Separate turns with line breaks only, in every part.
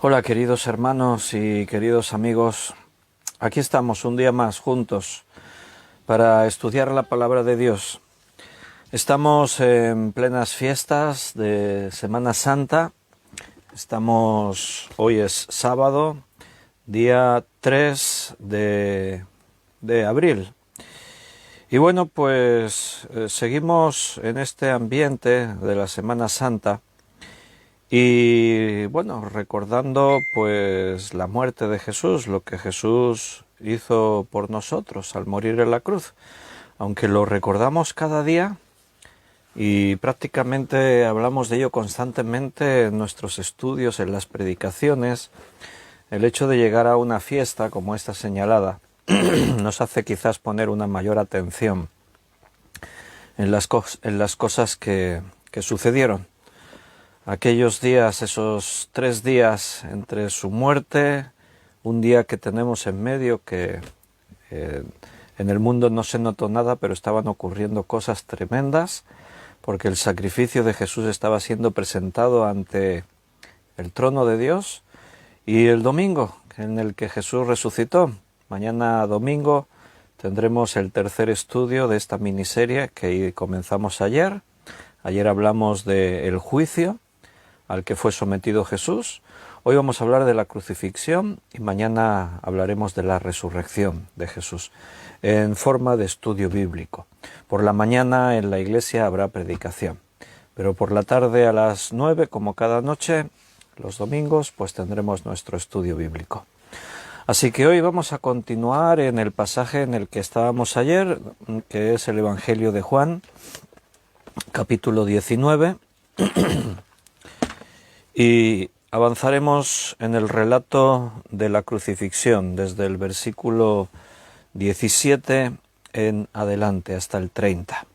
Hola queridos hermanos y queridos amigos, aquí estamos un día más juntos para estudiar la palabra de Dios. Estamos en plenas fiestas de Semana Santa, hoy es sábado, día 3 de abril. Y bueno, pues seguimos en este ambiente de la Semana Santa. Y bueno, recordando pues la muerte de Jesús, lo que Jesús hizo por nosotros al morir en la cruz. Aunque lo recordamos cada día y prácticamente hablamos de ello constantemente en nuestros estudios, en las predicaciones, el hecho de llegar a una fiesta como esta señalada nos hace quizás poner una mayor atención en las cosas que sucedieron. Aquellos días, esos 3 días entre su muerte, un día que tenemos en medio que en el mundo no se notó nada, pero estaban ocurriendo cosas tremendas, porque el sacrificio de Jesús estaba siendo presentado ante el trono de Dios, y el domingo en el que Jesús resucitó. Mañana domingo tendremos el tercer estudio de esta miniserie que comenzamos ayer. Ayer hablamos del juicio al que fue sometido Jesús. Hoy vamos a hablar de la crucifixión y mañana hablaremos de la resurrección de Jesús en forma de estudio bíblico. Por la mañana en la iglesia habrá predicación, pero por la tarde a las 9, como cada noche, los domingos, pues tendremos nuestro estudio bíblico. Así que hoy vamos a continuar en el pasaje en el que estábamos ayer, que es el Evangelio de Juan, capítulo 19, y avanzaremos en el relato de la crucifixión desde el versículo 17 en adelante hasta el 30.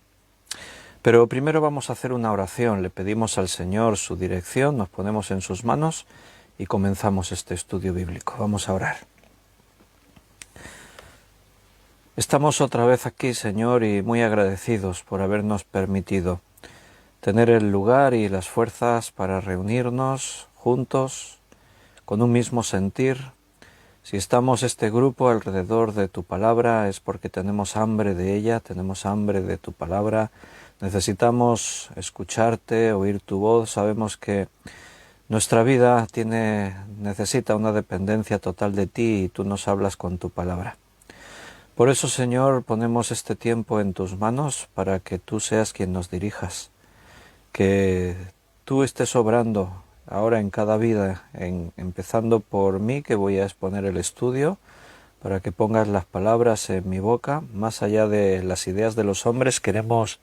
Pero primero vamos a hacer una oración, le pedimos al Señor su dirección, nos ponemos en sus manos y comenzamos este estudio bíblico. Vamos a orar. Estamos otra vez aquí, Señor, y muy agradecidos por habernos permitido tener el lugar y las fuerzas para reunirnos juntos con un mismo sentir. Si estamos este grupo alrededor de tu palabra es porque tenemos hambre de ella, tenemos hambre de tu palabra, necesitamos escucharte, oír tu voz. Sabemos que nuestra vida necesita una dependencia total de ti y tú nos hablas con tu palabra. Por eso, Señor, ponemos este tiempo en tus manos para que tú seas quien nos dirijas. Que tú estés obrando ahora en cada vida, empezando por mí, que voy a exponer el estudio, para que pongas las palabras en mi boca. Más allá de las ideas de los hombres, queremos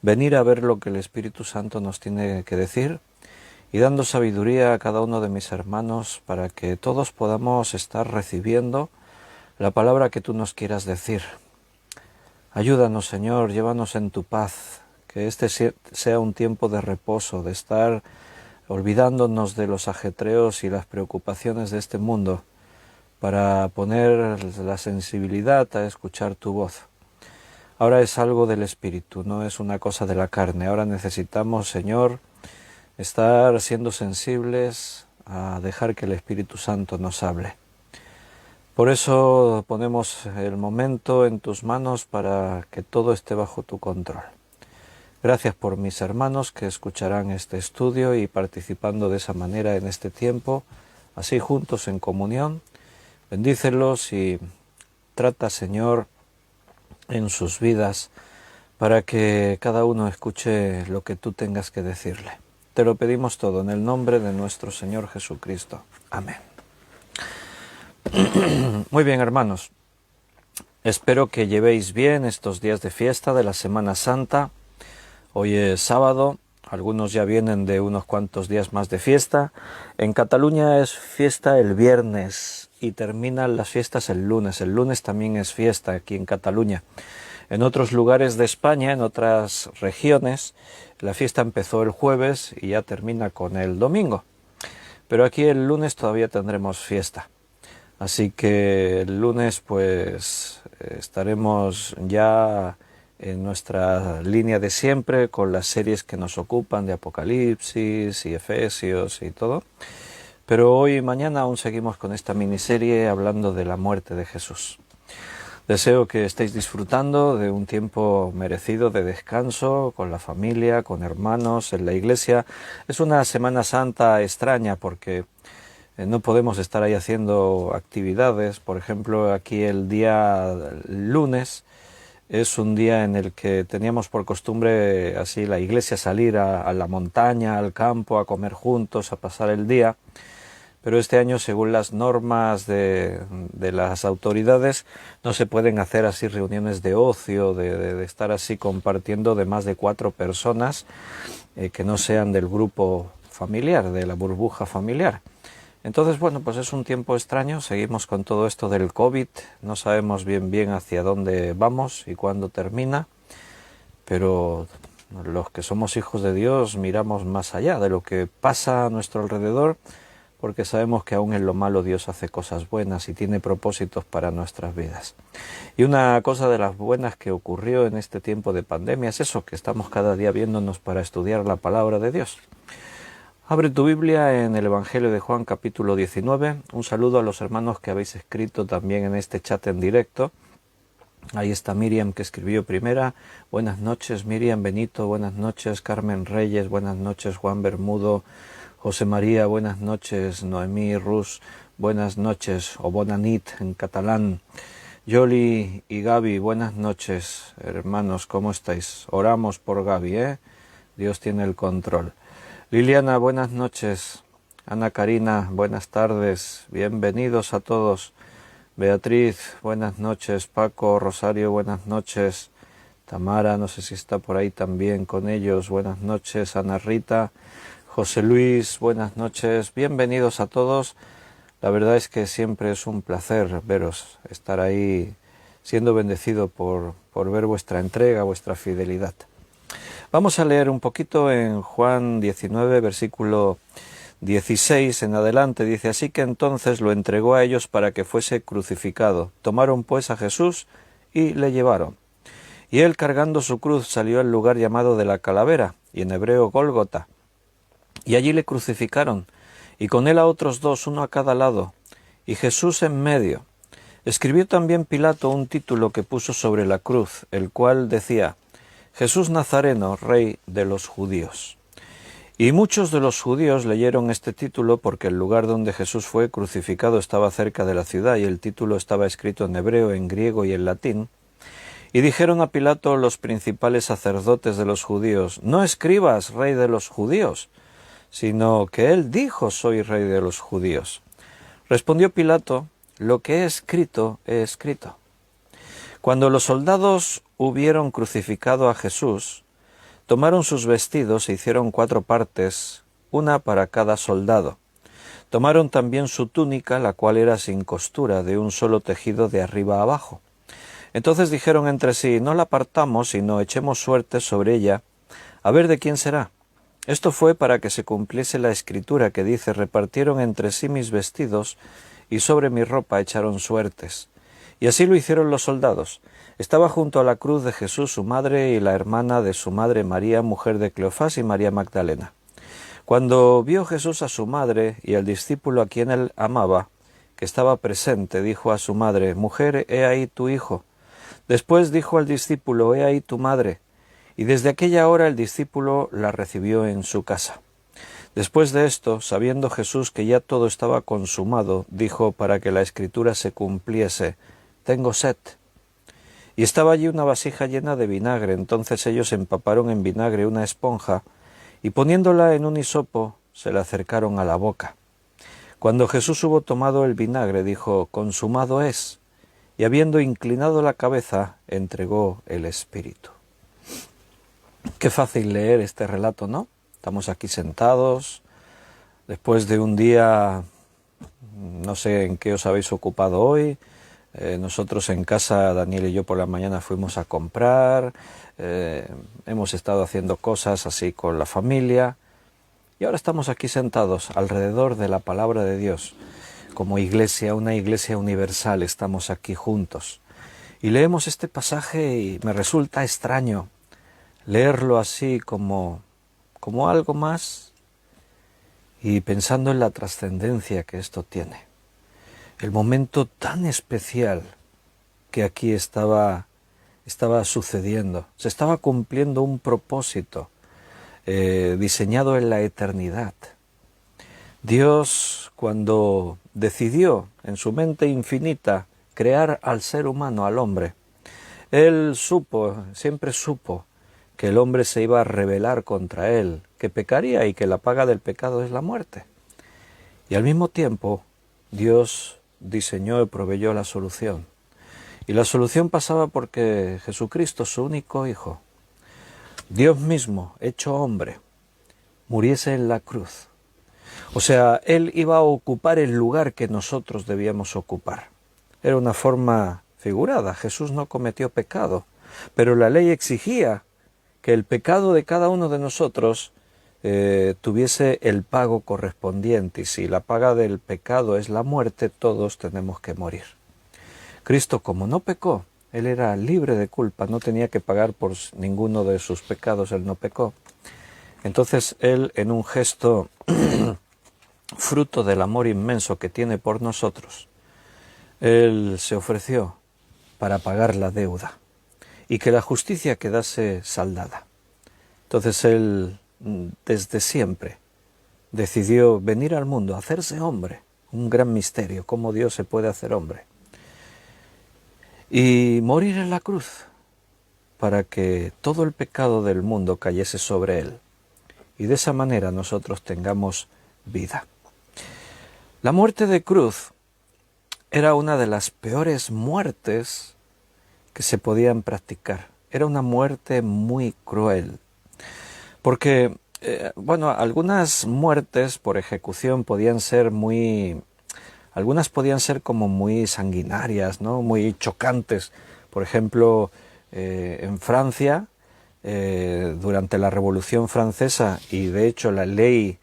venir a ver lo que el Espíritu Santo nos tiene que decir, y dando sabiduría a cada uno de mis hermanos, para que todos podamos estar recibiendo la palabra que tú nos quieras decir. Ayúdanos, Señor, llévanos en tu paz. Que este sea un tiempo de reposo, de estar olvidándonos de los ajetreos y las preocupaciones de este mundo, para poner la sensibilidad a escuchar tu voz. Ahora es algo del Espíritu, no es una cosa de la carne. Ahora necesitamos, Señor, estar siendo sensibles a dejar que el Espíritu Santo nos hable. Por eso ponemos el momento en tus manos para que todo esté bajo tu control. Gracias por mis hermanos que escucharán este estudio y participando de esa manera en este tiempo, así juntos en comunión. Bendícelos y trata, Señor, en sus vidas para que cada uno escuche lo que tú tengas que decirle. Te lo pedimos todo en el nombre de nuestro Señor Jesucristo. Amén. Muy bien, hermanos. Espero que llevéis bien estos días de fiesta de la Semana Santa. Hoy es sábado, algunos ya vienen de unos cuantos días más de fiesta. En Cataluña es fiesta el viernes y terminan las fiestas el lunes. El lunes también es fiesta aquí en Cataluña. En otros lugares de España, en otras regiones, la fiesta empezó el jueves y ya termina con el domingo. Pero aquí el lunes todavía tendremos fiesta. Así que el lunes pues estaremos ya en nuestra línea de siempre con las series que nos ocupan de Apocalipsis y Efesios y todo. Pero hoy y mañana aún seguimos con esta miniserie hablando de la muerte de Jesús. Deseo que estéis disfrutando de un tiempo merecido de descanso con la familia, con hermanos, en la iglesia. Es una Semana Santa extraña porque no podemos estar ahí haciendo actividades. Por ejemplo, aquí el día lunes es un día en el que teníamos por costumbre así la iglesia salir a la montaña, al campo, a comer juntos, a pasar el día. Pero este año, según las normas de las autoridades, no se pueden hacer así reuniones de ocio, de estar así compartiendo de más de 4 personas que no sean del grupo familiar, de la burbuja familiar. Entonces, bueno, pues es un tiempo extraño, seguimos con todo esto del COVID, no sabemos bien hacia dónde vamos y cuándo termina, pero los que somos hijos de Dios miramos más allá de lo que pasa a nuestro alrededor, porque sabemos que aún en lo malo Dios hace cosas buenas y tiene propósitos para nuestras vidas. Y una cosa de las buenas que ocurrió en este tiempo de pandemia es eso, que estamos cada día viéndonos para estudiar la palabra de Dios. Abre tu Biblia en el Evangelio de Juan capítulo 19. Un saludo a los hermanos que habéis escrito también en este chat en directo. Ahí está Miriam, que escribió primera. Buenas noches, Miriam Benito. Buenas noches, Carmen Reyes. Buenas noches, Juan Bermudo. José María, buenas noches. Noemí Rus, buenas noches, o bona nit en catalán. Yoli y Gaby, buenas noches, hermanos, ¿cómo estáis? Oramos por Gaby, Dios tiene el control. Liliana, buenas noches. Ana Karina, buenas tardes. Bienvenidos a todos. Beatriz, buenas noches. Paco, Rosario, buenas noches. Tamara, no sé si está por ahí también con ellos. Buenas noches. Ana Rita. José Luis, buenas noches, bienvenidos a todos. La verdad es que siempre es un placer veros, estar ahí siendo bendecido por ver vuestra entrega, vuestra fidelidad. Vamos a leer un poquito en Juan 19, versículo 16 en adelante. Dice, así que entonces lo entregó a ellos para que fuese crucificado. Tomaron pues a Jesús y le llevaron. Y él, cargando su cruz, salió al lugar llamado de la Calavera, y en hebreo Gólgota. Y allí le crucificaron, y con él a otros 2, uno a cada lado, y Jesús en medio. Escribió también Pilato un título que puso sobre la cruz, el cual decía, Jesús Nazareno, Rey de los Judíos. Y muchos de los judíos leyeron este título porque el lugar donde Jesús fue crucificado estaba cerca de la ciudad, y el título estaba escrito en hebreo, en griego y en latín. Y dijeron a Pilato los principales sacerdotes de los judíos, no escribas, Rey de los Judíos, sino que él dijo, soy rey de los judíos. Respondió Pilato, lo que he escrito, he escrito. Cuando los soldados hubieron crucificado a Jesús, tomaron sus vestidos e hicieron 4 partes, una para cada soldado. Tomaron también su túnica, la cual era sin costura, de un solo tejido de arriba a abajo. Entonces dijeron entre sí, no la partamos, sino echemos suerte sobre ella, a ver de quién será. Esto fue para que se cumpliese la escritura que dice, repartieron entre sí mis vestidos y sobre mi ropa echaron suertes. Y así lo hicieron los soldados. Estaba junto a la cruz de Jesús su madre y la hermana de su madre María, mujer de Cleofás, y María Magdalena. Cuando vio Jesús a su madre y al discípulo a quien él amaba, que estaba presente, dijo a su madre, mujer, he ahí tu hijo. Después dijo al discípulo, he ahí tu madre. Y desde aquella hora el discípulo la recibió en su casa. Después de esto, sabiendo Jesús que ya todo estaba consumado, dijo para que la escritura se cumpliese, tengo sed. Y estaba allí una vasija llena de vinagre, entonces ellos empaparon en vinagre una esponja, y poniéndola en un hisopo, se la acercaron a la boca. Cuando Jesús hubo tomado el vinagre, dijo, consumado es, y habiendo inclinado la cabeza, entregó el espíritu. Qué fácil leer este relato, ¿no? Estamos aquí sentados, después de un día, no sé en qué os habéis ocupado hoy. Nosotros en casa, Daniel y yo por la mañana fuimos a comprar, hemos estado haciendo cosas así con la familia, y ahora estamos aquí sentados alrededor de la palabra de Dios. Como iglesia, una iglesia universal, estamos aquí juntos. Y leemos este pasaje y me resulta extraño leerlo así como algo más y pensando en la trascendencia que esto tiene, el momento tan especial que aquí estaba sucediendo, se estaba cumpliendo un propósito diseñado en la eternidad. Dios, cuando decidió en su mente infinita crear al ser humano, al hombre, Él siempre supo que el hombre se iba a rebelar contra Él, que pecaría y que la paga del pecado es la muerte. Y al mismo tiempo, Dios diseñó y proveyó la solución. Y la solución pasaba porque Jesucristo, su único Hijo, Dios mismo, hecho hombre, muriese en la cruz. O sea, Él iba a ocupar el lugar que nosotros debíamos ocupar. Era una forma figurada. Jesús no cometió pecado, pero la ley exigía que el pecado de cada uno de nosotros tuviese el pago correspondiente. Y si la paga del pecado es la muerte, todos tenemos que morir. Cristo, como no pecó, Él era libre de culpa, no tenía que pagar por ninguno de sus pecados, Él no pecó. Entonces Él, en un gesto fruto del amor inmenso que tiene por nosotros, Él se ofreció para pagar la deuda y que la justicia quedase saldada. Entonces Él, desde siempre, decidió venir al mundo, hacerse hombre, un gran misterio, cómo Dios se puede hacer hombre, y morir en la cruz para que todo el pecado del mundo cayese sobre Él y de esa manera nosotros tengamos vida. La muerte de cruz era una de las peores muertes que se podían practicar. Era una muerte muy cruel, porque, algunas muertes por ejecución algunas podían ser como muy sanguinarias, ¿no? Muy chocantes. Por ejemplo, en Francia, durante la Revolución Francesa, y de hecho la ley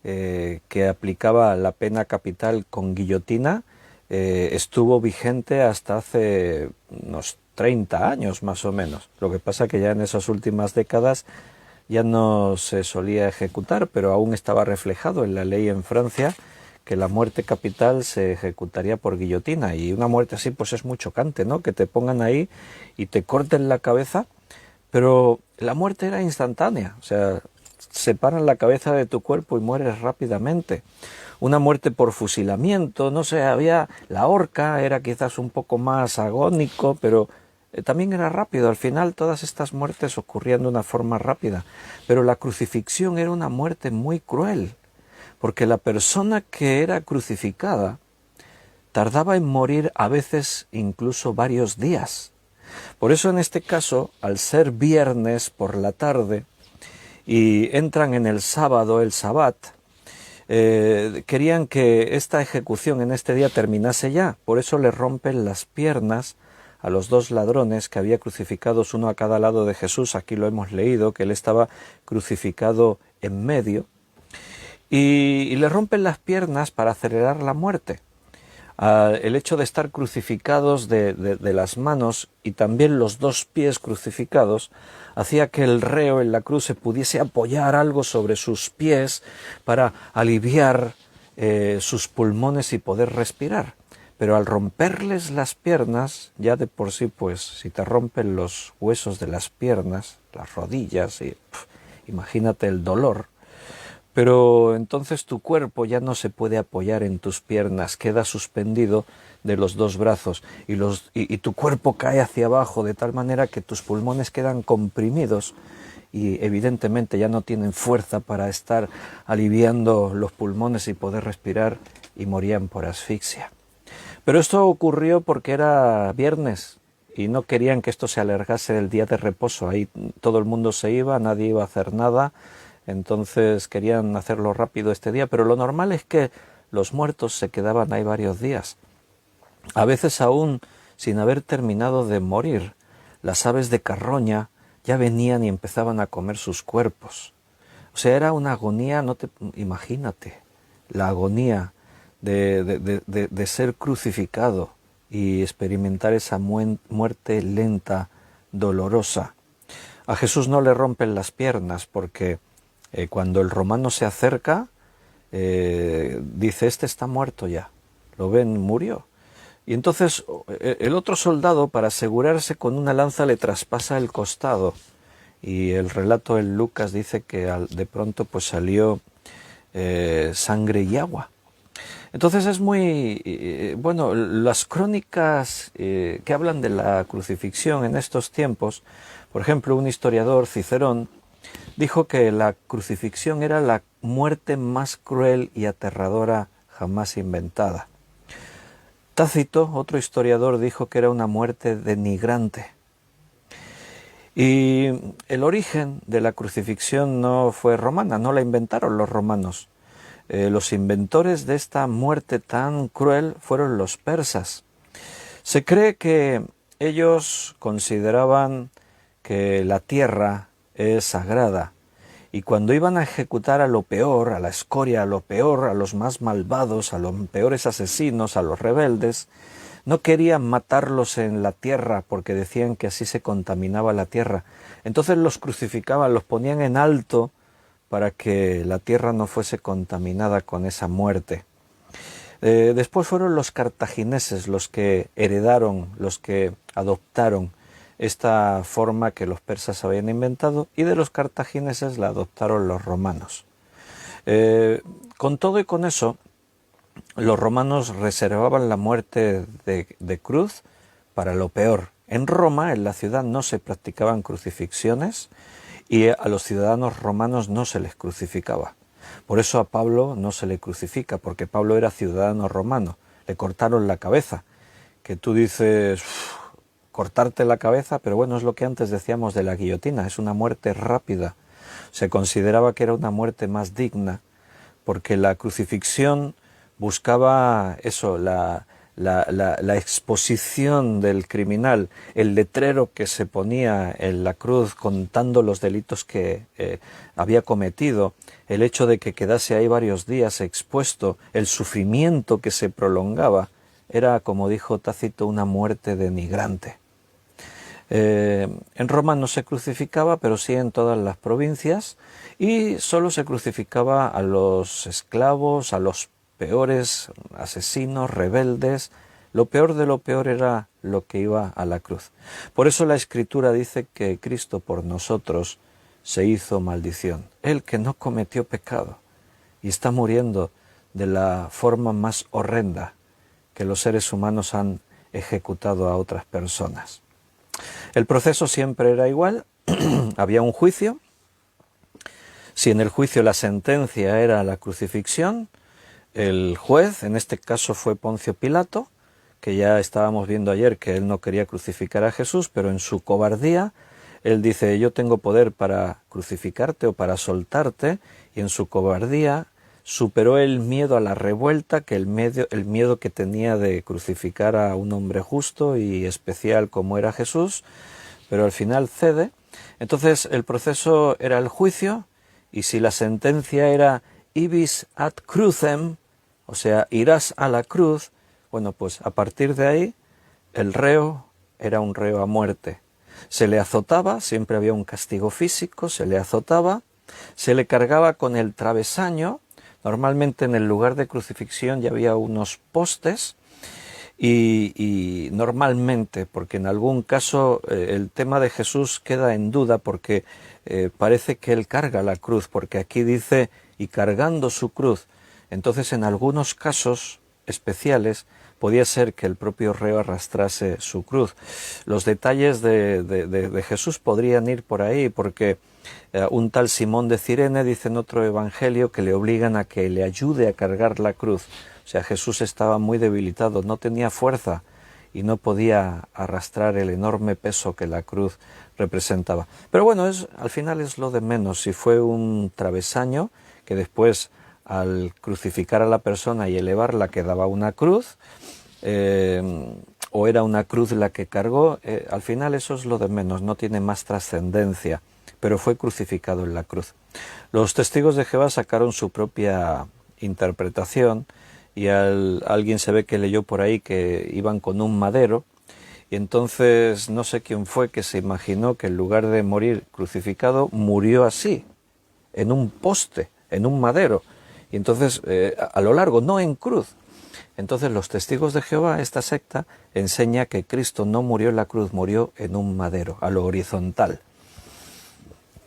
que aplicaba la pena capital con guillotina, estuvo vigente hasta hace unos 30 años más o menos. Lo que pasa que ya en esas últimas décadas ya no se solía ejecutar, pero aún estaba reflejado en la ley en Francia que la muerte capital se ejecutaría por guillotina, y una muerte así pues es muy chocante, ¿no? Que te pongan ahí y te corten la cabeza, pero la muerte era instantánea, o sea, separan la cabeza de tu cuerpo y mueres rápidamente. Una muerte por fusilamiento, no sé, había la horca, era quizás un poco más agónico, pero también era rápido. Al final todas estas muertes ocurrían de una forma rápida, pero la crucifixión era una muerte muy cruel, porque la persona que era crucificada tardaba en morir a veces incluso varios días. Por eso en este caso, al ser viernes por la tarde y entran en el sábado, el sabbat, querían que esta ejecución en este día terminase ya. Por eso le rompen las piernas a los dos ladrones que había crucificados uno a cada lado de Jesús. Aquí lo hemos leído, que él estaba crucificado en medio. Y le rompen las piernas para acelerar la muerte. El hecho de estar crucificados de las manos y también los dos pies crucificados hacía que el reo en la cruz se pudiese apoyar algo sobre sus pies para aliviar sus pulmones y poder respirar. Pero al romperles las piernas, ya de por sí, pues si te rompen los huesos de las piernas, las rodillas, imagínate el dolor. Pero entonces tu cuerpo ya no se puede apoyar en tus piernas, queda suspendido de los dos brazos y tu cuerpo cae hacia abajo de tal manera que tus pulmones quedan comprimidos y evidentemente ya no tienen fuerza para estar aliviando los pulmones y poder respirar, y morían por asfixia. Pero esto ocurrió porque era viernes y no querían que esto se alargase del día de reposo. Ahí todo el mundo se iba, nadie iba a hacer nada. Entonces querían hacerlo rápido este día, pero lo normal es que los muertos se quedaban ahí varios días. A veces aún sin haber terminado de morir, las aves de carroña ya venían y empezaban a comer sus cuerpos. O sea, era una agonía, imagínate, la agonía de ser crucificado y experimentar esa muerte lenta, dolorosa. A Jesús no le rompen las piernas porque cuando el romano se acerca, dice, este está muerto ya, lo ven, murió. Y entonces el otro soldado, para asegurarse, con una lanza le traspasa el costado. Y el relato en Lucas dice que de pronto pues salió sangre y agua. Entonces es muy, bueno, las crónicas que hablan de la crucifixión en estos tiempos, por ejemplo, un historiador, Cicerón, dijo que la crucifixión era la muerte más cruel y aterradora jamás inventada. Tácito, otro historiador, dijo que era una muerte denigrante. Y el origen de la crucifixión no fue romana, no la inventaron los romanos. Los inventores de esta muerte tan cruel fueron los persas. Se cree que ellos consideraban que la tierra es sagrada y cuando iban a ejecutar a lo peor, a la escoria, a lo peor, a los más malvados, a los peores asesinos, a los rebeldes, no querían matarlos en la tierra porque decían que así se contaminaba la tierra. Entonces los crucificaban, los ponían en alto para que la tierra no fuese contaminada con esa muerte. Después fueron los cartagineses los que heredaron, los que adoptaron esta forma que los persas habían inventado, y de los cartagineses la adoptaron los romanos. Con todo y con eso, los romanos reservaban la muerte de cruz para lo peor. En Roma, en la ciudad, no se practicaban crucifixiones y a los ciudadanos romanos no se les crucificaba. Por eso a Pablo no se le crucifica, porque Pablo era ciudadano romano. Le cortaron la cabeza, que tú dices, cortarte la cabeza, pero bueno, es lo que antes decíamos de la guillotina, es una muerte rápida. Se consideraba que era una muerte más digna, porque la crucifixión buscaba eso, la exposición del criminal, el letrero que se ponía en la cruz contando los delitos que había cometido, el hecho de que quedase ahí varios días expuesto, el sufrimiento que se prolongaba, era, como dijo Tácito, una muerte denigrante. En Roma no se crucificaba, pero sí en todas las provincias, y solo se crucificaba a los esclavos, a los peores asesinos, rebeldes. Lo peor de lo peor era lo que iba a la cruz. Por eso la Escritura dice que Cristo por nosotros se hizo maldición. Él que no cometió pecado y está muriendo de la forma más horrenda que los seres humanos han ejecutado a otras personas. El proceso siempre era igual. Había un juicio. Si en el juicio la sentencia era la crucifixión, el juez, en este caso fue Poncio Pilato, que ya estábamos viendo ayer que él no quería crucificar a Jesús, pero en su cobardía él dice, yo tengo poder para crucificarte o para soltarte, y en su cobardía superó el miedo a la revuelta, que el miedo que tenía de crucificar a un hombre justo y especial como era Jesús, pero al final cede. Entonces el proceso era el juicio, y si la sentencia era ibis ad crucem, o sea, irás a la cruz, bueno, pues a partir de ahí el reo era un reo a muerte. Se le azotaba, siempre había un castigo físico, se le azotaba, se le cargaba con el travesaño. Normalmente en el lugar de crucifixión ya había unos postes, y normalmente, porque en algún caso el tema de Jesús queda en duda, porque parece que él carga la cruz, porque aquí dice, y cargando su cruz. Entonces en algunos casos especiales podía ser que el propio reo arrastrase su cruz. Los detalles de Jesús podrían ir por ahí, porque un tal Simón de Cirene dice en otro evangelio que le obligan a que le ayude a cargar la cruz. O sea, Jesús estaba muy debilitado, no tenía fuerza y no podía arrastrar el enorme peso que la cruz representaba. Pero bueno, al final es lo de menos. Si fue un travesaño que después, al crucificar a la persona y elevarla, quedaba una cruz, o era una cruz la que cargó, al final eso es lo de menos, no tiene más trascendencia, pero fue crucificado en la cruz. Los testigos de Jehová sacaron su propia interpretación, y alguien se ve que leyó por ahí que iban con un madero, y entonces no sé quién fue que se imaginó que en lugar de morir crucificado, murió así, en un poste, en un madero. Y entonces, a lo largo, no en cruz. Entonces los testigos de Jehová, esta secta, enseña que Cristo no murió en la cruz, murió en un madero, a lo horizontal.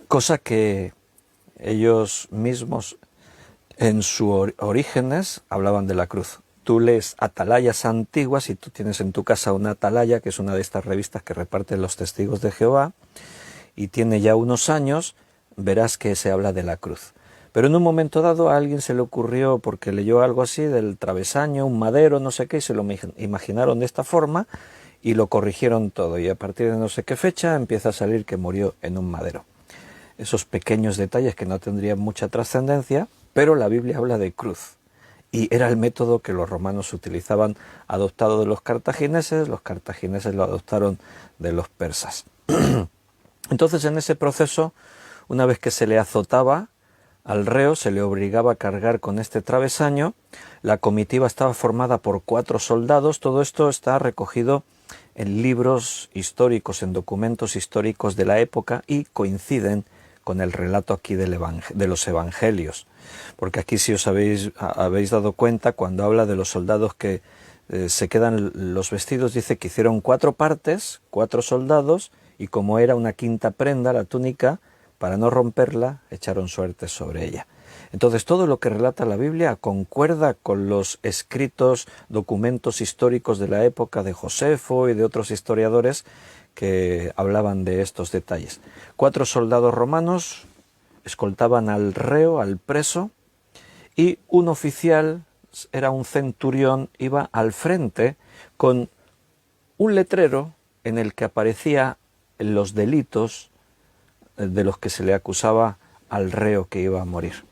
Cosa que ellos mismos en sus orígenes hablaban de la cruz. Tú lees atalayas antiguas y tú tienes en tu casa una atalaya, que es una de estas revistas que reparten los testigos de Jehová, y tiene ya unos años, verás que se habla de la cruz. Pero en un momento dado a alguien se le ocurrió, porque leyó algo así del travesaño, un madero, no sé qué, y se lo imaginaron de esta forma y lo corrigieron todo. Y a partir de no sé qué fecha empieza a salir que murió en un madero. Esos pequeños detalles que no tendrían mucha trascendencia, pero la Biblia habla de cruz. Y era el método que los romanos utilizaban, adoptado de los cartagineses lo adoptaron de los persas. Entonces, en ese proceso, una vez que se le azotaba al reo, se le obligaba a cargar con este travesaño. La comitiva estaba formada por 4 soldados. Todo esto está recogido en libros históricos, en documentos históricos de la época, y coinciden con el relato aquí de los evangelios. Porque aquí, si os habéis dado cuenta, cuando habla de los soldados que se quedan los vestidos, dice que hicieron 4 partes, 4 soldados, y como era una quinta prenda, la túnica, para no romperla, echaron suertes sobre ella. Entonces, todo lo que relata la Biblia concuerda con los escritos, documentos históricos de la época de Josefo y de otros historiadores que hablaban de estos detalles. 4 soldados romanos escoltaban al reo, al preso, y un oficial, era un centurión, iba al frente con un letrero en el que aparecía los delitos de los que se le acusaba al reo que iba a morir.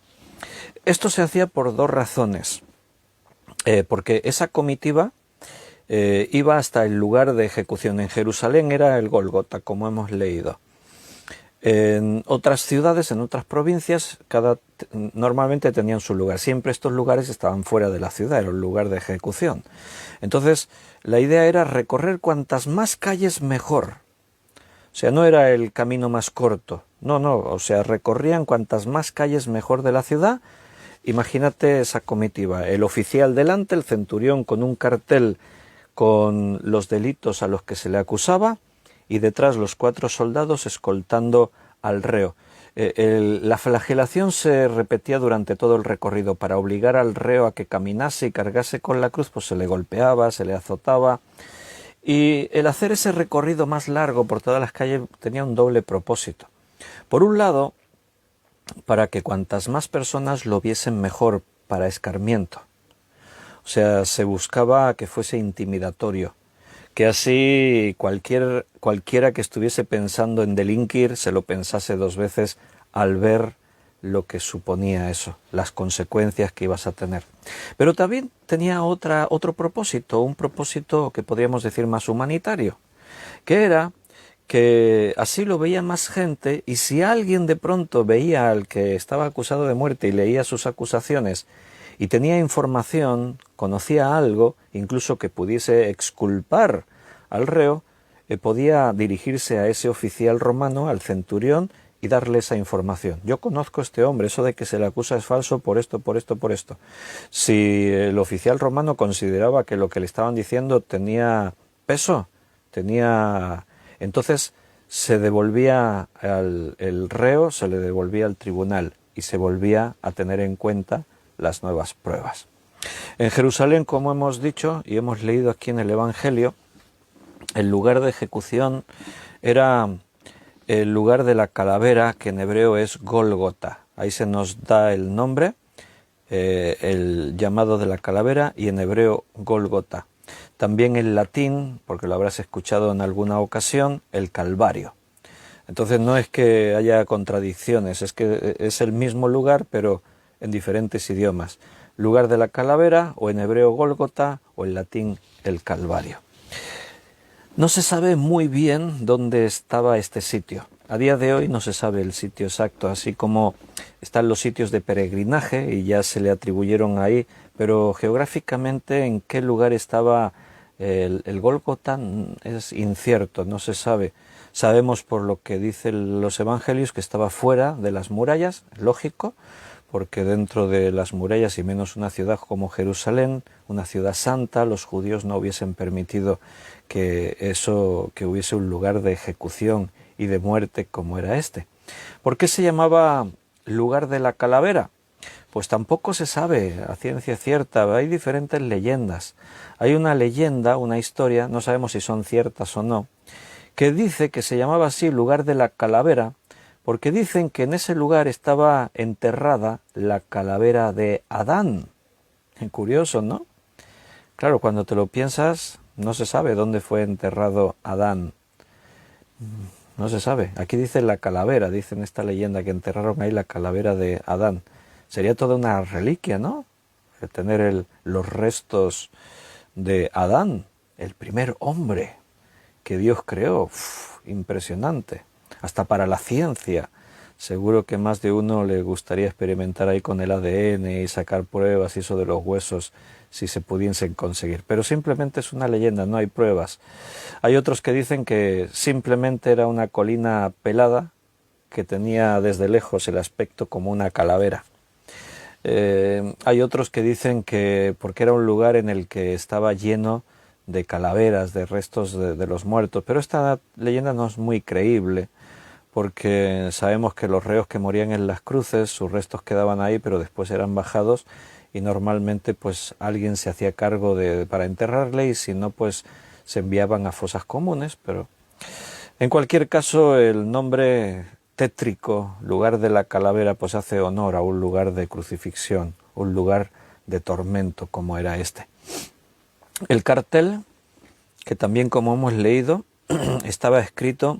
Esto se hacía por 2 razones. Porque esa comitiva iba hasta el lugar de ejecución. En Jerusalén era el Gólgota, como hemos leído. En otras ciudades, en otras provincias, normalmente tenían su lugar. Siempre estos lugares estaban fuera de la ciudad, era un lugar de ejecución. Entonces, la idea era recorrer cuantas más calles mejor. O sea, no era el camino más corto, no, o sea, recorrían cuantas más calles mejor de la ciudad. Imagínate esa comitiva, el oficial delante, el centurión con un cartel con los delitos a los que se le acusaba, y detrás los 4 soldados escoltando al reo. La flagelación se repetía durante todo el recorrido. Para obligar al reo a que caminase y cargase con la cruz, pues se le golpeaba, se le azotaba. Y el hacer ese recorrido más largo por todas las calles tenía un doble propósito. Por un lado, para que cuantas más personas lo viesen mejor, para escarmiento. O sea, se buscaba que fuese intimidatorio, que así cualquiera que estuviese pensando en delinquir se lo pensase 2 veces al ver lo que suponía eso, las consecuencias que ibas a tener. Pero también tenía otro propósito, un propósito que podríamos decir más humanitario, que era que así lo veía más gente, y si alguien de pronto veía al que estaba acusado de muerte y leía sus acusaciones y tenía información, conocía algo, incluso que pudiese exculpar al reo, podía dirigirse a ese oficial romano, al centurión, y darle esa información. Yo conozco a este hombre, eso de que se le acusa es falso por esto, por esto, por esto. Si el oficial romano consideraba que lo que le estaban diciendo tenía peso, entonces se devolvía el reo, se le devolvía al tribunal y se volvía a tener en cuenta las nuevas pruebas. En Jerusalén, como hemos dicho y hemos leído aquí en el Evangelio, el lugar de ejecución era el lugar de la calavera, que en hebreo es Gólgota. Ahí se nos da el nombre, el llamado de la calavera, y en hebreo Gólgota. También en latín, porque lo habrás escuchado en alguna ocasión, el Calvario. Entonces no es que haya contradicciones, es que es el mismo lugar, pero en diferentes idiomas. Lugar de la calavera, o en hebreo Gólgota, o en latín el Calvario. No se sabe muy bien dónde estaba este sitio. A día de hoy no se sabe el sitio exacto, así como están los sitios de peregrinaje y ya se le atribuyeron ahí, pero geográficamente en qué lugar estaba el Gólgota es incierto, no se sabe. Sabemos por lo que dicen los evangelios que estaba fuera de las murallas, lógico, porque dentro de las murallas, y menos una ciudad como Jerusalén, una ciudad santa, los judíos no hubiesen permitido que hubiese un lugar de ejecución y de muerte como era este. ¿Por qué se llamaba lugar de la calavera? Pues tampoco se sabe a ciencia cierta, hay diferentes leyendas. Hay una leyenda, una historia, no sabemos si son ciertas o no, que dice que se llamaba así lugar de la calavera, porque dicen que en ese lugar estaba enterrada la calavera de Adán. Curioso, ¿no? Claro, cuando te lo piensas, no se sabe dónde fue enterrado Adán. No se sabe. Aquí dice la calavera, dice en esta leyenda que enterraron ahí la calavera de Adán. Sería toda una reliquia, ¿no? El tener los restos de Adán, el primer hombre que Dios creó. Uf, impresionante. Hasta para la ciencia. Seguro que más de uno le gustaría experimentar ahí con el ADN y sacar pruebas y eso de los huesos si se pudiesen conseguir. Pero simplemente es una leyenda, no hay pruebas. Hay otros que dicen que simplemente era una colina pelada que tenía desde lejos el aspecto como una calavera. Hay otros que dicen que porque era un lugar en el que estaba lleno de calaveras, de restos de los muertos, pero esta leyenda no es muy creíble, porque sabemos que los reos que morían en las cruces, sus restos quedaban ahí, pero después eran bajados y normalmente pues alguien se hacía cargo para enterrarle, y si no pues se enviaban a fosas comunes. Pero en cualquier caso el nombre tétrico, lugar de la calavera, pues hace honor a un lugar de crucifixión, un lugar de tormento como era este. El cartel, que también como hemos leído, estaba escrito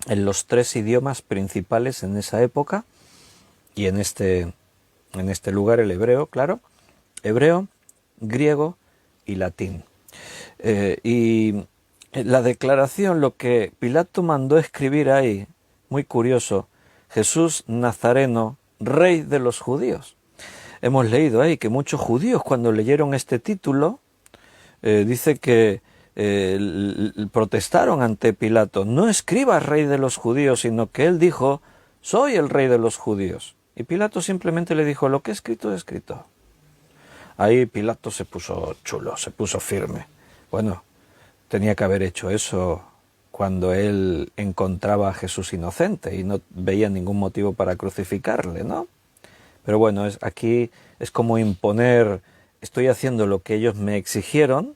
en los 3 idiomas principales en esa época, y en este lugar el hebreo, claro, hebreo, griego y latín. Y la declaración, lo que Pilato mandó escribir ahí, muy curioso: Jesús Nazareno, Rey de los judíos. Hemos leído ahí que muchos judíos, cuando leyeron este título, dice que protestaron ante Pilato: no escribas Rey de los judíos, sino que él dijo: soy el Rey de los judíos. Y Pilato simplemente le dijo: lo que he escrito, he escrito. Ahí Pilato se puso chulo, se puso firme. Bueno, tenía que haber hecho eso cuando él encontraba a Jesús inocente y no veía ningún motivo para crucificarle, ¿no? Pero bueno, aquí es como imponer: estoy haciendo lo que ellos me exigieron,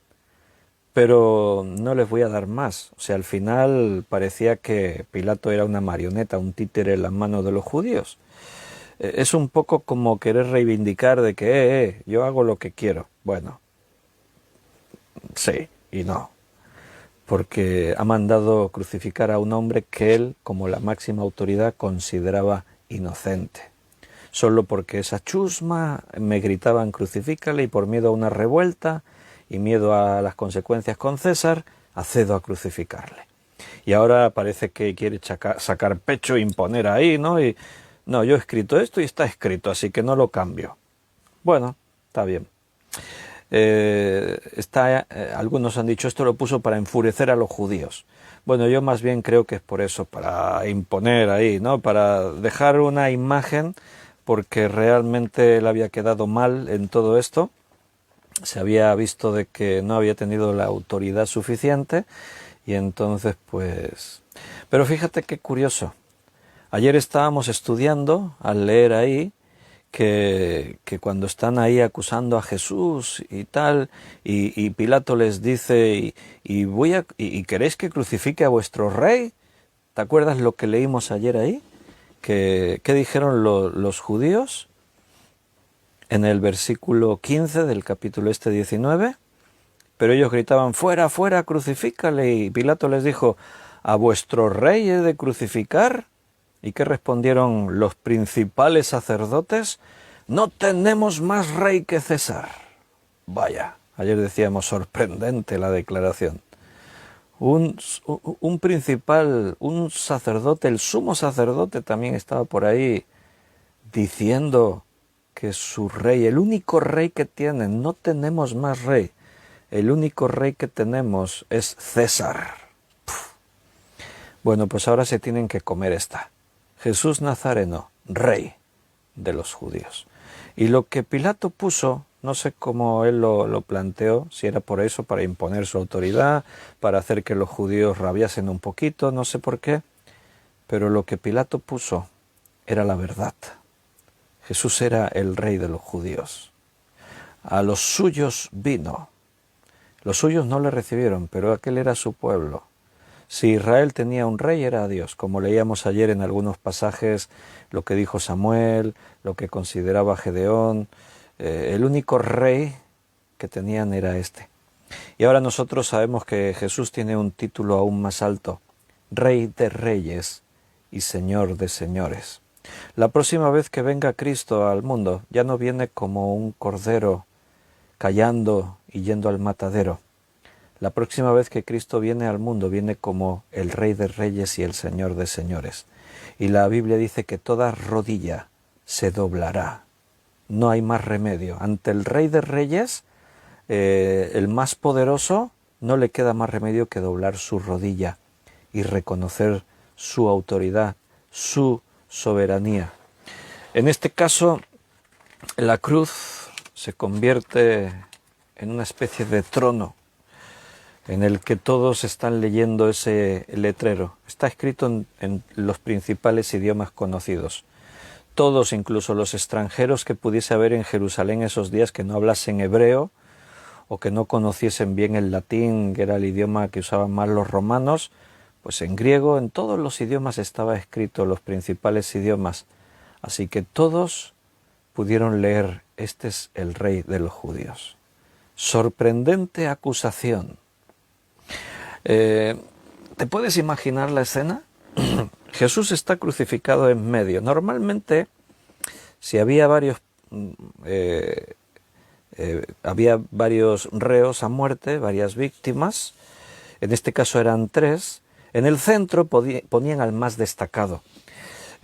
pero no les voy a dar más. O sea, al final parecía que Pilato era una marioneta, un títere en las manos de los judíos. Es un poco como querer reivindicar de que yo hago lo que quiero. Bueno, sí y no, porque ha mandado crucificar a un hombre que él, como la máxima autoridad, consideraba inocente. Solo porque esa chusma me gritaban: crucifícale, y por miedo a una revuelta y miedo a las consecuencias con César, accedo a crucificarle. Y ahora parece que quiere sacar pecho e imponer ahí, ¿no? Y no, yo he escrito esto y está escrito, así que no lo cambio. Bueno, está bien. Algunos han dicho: esto lo puso para enfurecer a los judíos. Bueno, yo más bien creo que es por eso, para imponer ahí, ¿no? Para dejar una imagen, porque realmente él había quedado mal en todo esto. Se había visto de que no había tenido la autoridad suficiente, y entonces pues... Pero fíjate qué curioso. Ayer estábamos estudiando, al leer ahí, que cuando están ahí acusando a Jesús y tal, y Pilato les dice: ¿y queréis que crucifique a vuestro rey? ¿Te acuerdas lo que leímos ayer ahí? ¿Qué dijeron los judíos? En el versículo 15 del capítulo 19, pero ellos gritaban: fuera, fuera, crucifícale. Y Pilato les dijo: ¿a vuestro rey he de crucificar? ¿Y qué respondieron los principales sacerdotes? No tenemos más rey que César. Vaya, ayer decíamos, sorprendente la declaración. Un sacerdote, el sumo sacerdote también estaba por ahí diciendo que su rey, el único rey que tienen, no tenemos más rey, el único rey que tenemos es César. Bueno, pues ahora se tienen que comer esta. Jesús Nazareno, rey de los judíos. Y lo que Pilato puso, no sé cómo él lo planteó, si era por eso, para imponer su autoridad, para hacer que los judíos rabiasen un poquito, no sé por qué, pero lo que Pilato puso era la verdad. Jesús era el rey de los judíos. A los suyos vino. Los suyos no le recibieron, pero aquel era su pueblo. Si Israel tenía un rey, era Dios, como leíamos ayer en algunos pasajes, lo que dijo Samuel, lo que consideraba Gedeón. El único rey que tenían era este. Y ahora nosotros sabemos que Jesús tiene un título aún más alto, Rey de Reyes y Señor de Señores. La próxima vez que venga Cristo al mundo, ya no viene como un cordero callando y yendo al matadero. La próxima vez que Cristo viene al mundo, viene como el Rey de Reyes y el Señor de Señores. Y la Biblia dice que toda rodilla se doblará. No hay más remedio. Ante el Rey de Reyes, el más poderoso, no le queda más remedio que doblar su rodilla y reconocer su autoridad, su soberanía. En este caso, la cruz se convierte en una especie de trono en el que todos están leyendo ese letrero. Está escrito en los principales idiomas conocidos. Todos, incluso los extranjeros que pudiese haber en Jerusalén esos días que no hablasen hebreo o que no conociesen bien el latín, que era el idioma que usaban más los romanos, pues en griego, en todos los idiomas estaba escrito, los principales idiomas. Así que todos pudieron leer, este es el rey de los judíos. Sorprendente acusación. ¿Te puedes imaginar la escena? Jesús está crucificado en medio. Normalmente, si había varios reos a muerte, varias víctimas, en este caso eran 3, en el centro ponían al más destacado.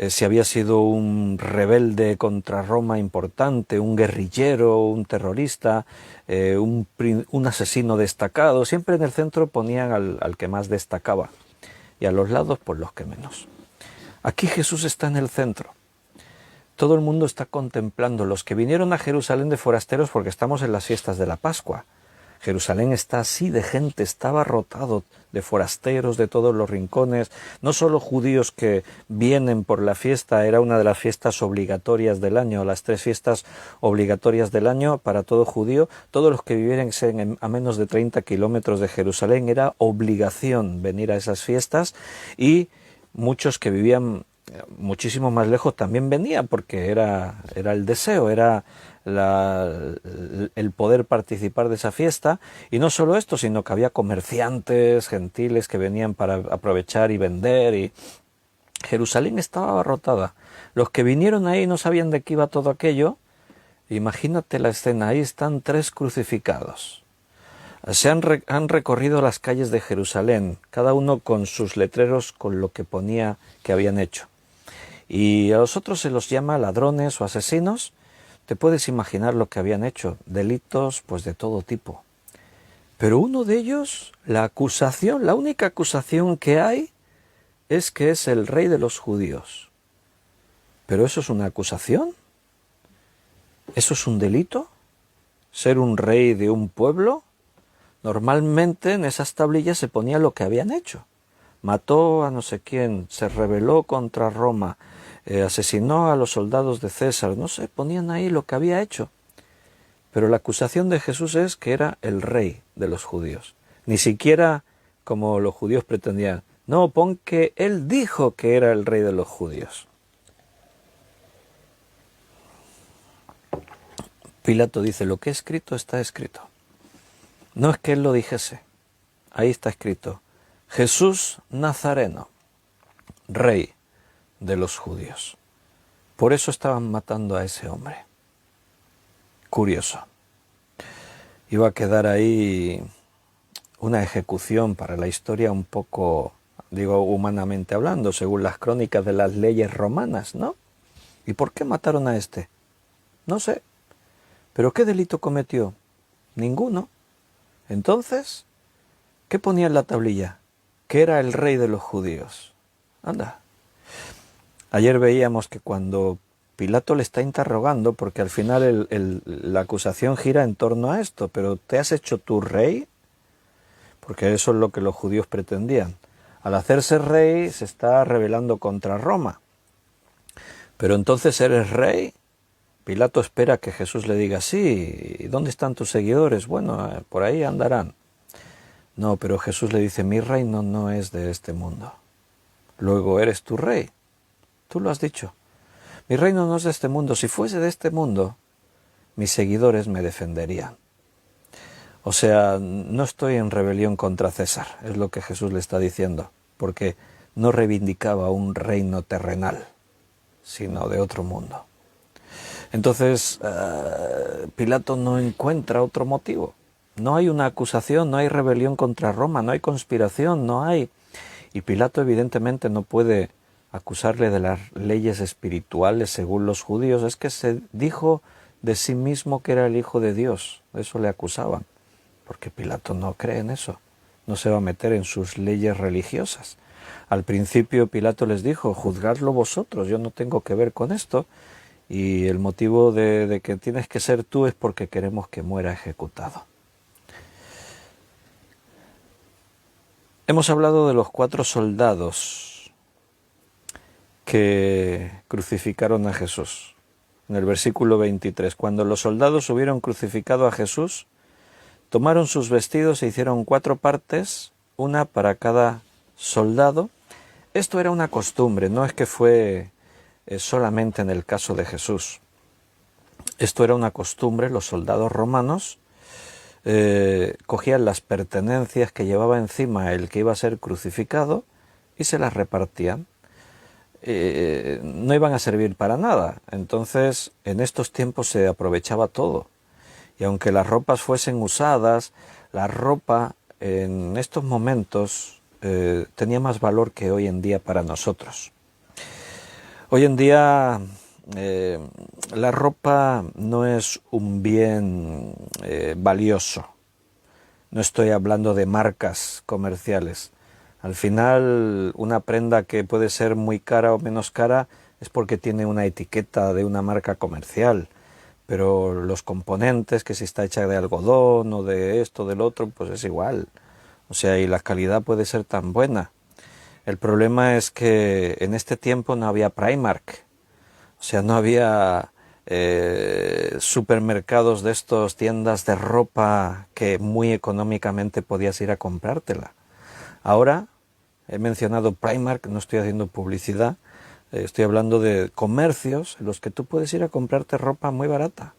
Si había sido un rebelde contra Roma importante, un guerrillero, un terrorista, un asesino destacado, siempre en el centro ponían al que más destacaba y a los lados pues los que menos. Aquí Jesús está en el centro. Todo el mundo está contemplando, los que vinieron a Jerusalén de forasteros porque estamos en las fiestas de la Pascua. Jerusalén está así de gente, está abarrotado de forasteros de todos los rincones, no solo judíos que vienen por la fiesta, era una de las fiestas obligatorias del año, las 3 fiestas obligatorias del año para todo judío, todos los que viviesen a menos de 30 kilómetros de Jerusalén era obligación venir a esas fiestas, y muchos que vivían muchísimo más lejos también venían porque era el deseo, era el poder participar de esa fiesta. Y no solo esto, sino que había comerciantes gentiles que venían para aprovechar y vender, y Jerusalén estaba abarrotada. Los que vinieron ahí no sabían de qué iba todo aquello. Imagínate la escena, ahí están 3 crucificados. Han recorrido las calles de Jerusalén, cada uno con sus letreros con lo que ponía que habían hecho. Y a los otros se los llama ladrones o asesinos. Te puedes imaginar lo que habían hecho, delitos pues de todo tipo. Pero uno de ellos, la acusación, la única acusación que hay es que es el rey de los judíos. ¿Pero eso es una acusación? ¿Eso es un delito? ¿Ser un rey de un pueblo? Normalmente en esas tablillas se ponía lo que habían hecho. Mató a no sé quién, se rebeló contra Roma, asesinó a los soldados de César, no sé, ponían ahí lo que había hecho. Pero la acusación de Jesús es que era el rey de los judíos. Ni siquiera como los judíos pretendían. No, pon que él dijo que era el rey de los judíos. Pilato dice, lo que he escrito está escrito. No es que él lo dijese, ahí está escrito, Jesús Nazareno, rey de los judíos. Por eso estaban matando a ese hombre. Curioso. Iba a quedar ahí una ejecución para la historia un poco, digo, humanamente hablando, según las crónicas de las leyes romanas, ¿no? ¿Y por qué mataron a este? No sé. ¿Pero qué delito cometió? Ninguno. Entonces, ¿qué ponía en la tablilla? Que era el rey de los judíos. Anda. Ayer veíamos que cuando Pilato le está interrogando porque al final la acusación gira en torno a esto. ¿Pero te has hecho tu rey? Porque eso es lo que los judíos pretendían. Al hacerse rey se está rebelando contra Roma. Pero entonces eres rey. Pilato espera que Jesús le diga, sí, ¿y dónde están tus seguidores? Bueno, por ahí andarán. No, pero Jesús le dice, mi reino no es de este mundo. Luego eres tu rey. Tú lo has dicho. Mi reino no es de este mundo. Si fuese de este mundo, mis seguidores me defenderían. O sea, no estoy en rebelión contra César, es lo que Jesús le está diciendo, porque no reivindicaba un reino terrenal, sino de otro mundo. Entonces, Pilato no encuentra otro motivo. No hay una acusación, no hay rebelión contra Roma, no hay conspiración, no hay... Y Pilato evidentemente no puede acusarle de las leyes espirituales según los judíos. Es que se dijo de sí mismo que era el Hijo de Dios. Eso le acusaban. Porque Pilato no cree en eso. No se va a meter en sus leyes religiosas. Al principio Pilato les dijo, juzgadlo vosotros, yo no tengo que ver con esto. Y el motivo de que tienes que ser tú es porque queremos que muera ejecutado. Hemos hablado de los 4 soldados que crucificaron a Jesús. En el versículo 23, cuando los soldados hubieron crucificado a Jesús, tomaron sus vestidos e hicieron 4 partes, una para cada soldado. Esto era una costumbre, no es que fue solamente en el caso de Jesús. Esto era una costumbre, los soldados romanos cogían las pertenencias que llevaba encima el que iba a ser crucificado y se las repartían. No iban a servir para nada, entonces en estos tiempos se aprovechaba todo. Y aunque las ropas fuesen usadas, la ropa en estos momentos tenía más valor que hoy en día para nosotros. Hoy en día la ropa no es un bien valioso. No estoy hablando de marcas comerciales. Al final, una prenda que puede ser muy cara o menos cara es porque tiene una etiqueta de una marca comercial. Pero los componentes, que si está hecha de algodón o de esto, del otro, pues es igual. O sea, y la calidad puede ser tan buena. El problema es que en este tiempo no había Primark. O sea, no había supermercados de estos, tiendas de ropa que muy económicamente podías ir a comprártela. Ahora, he mencionado Primark, no estoy haciendo publicidad, estoy hablando de comercios en los que tú puedes ir a comprarte ropa muy barata.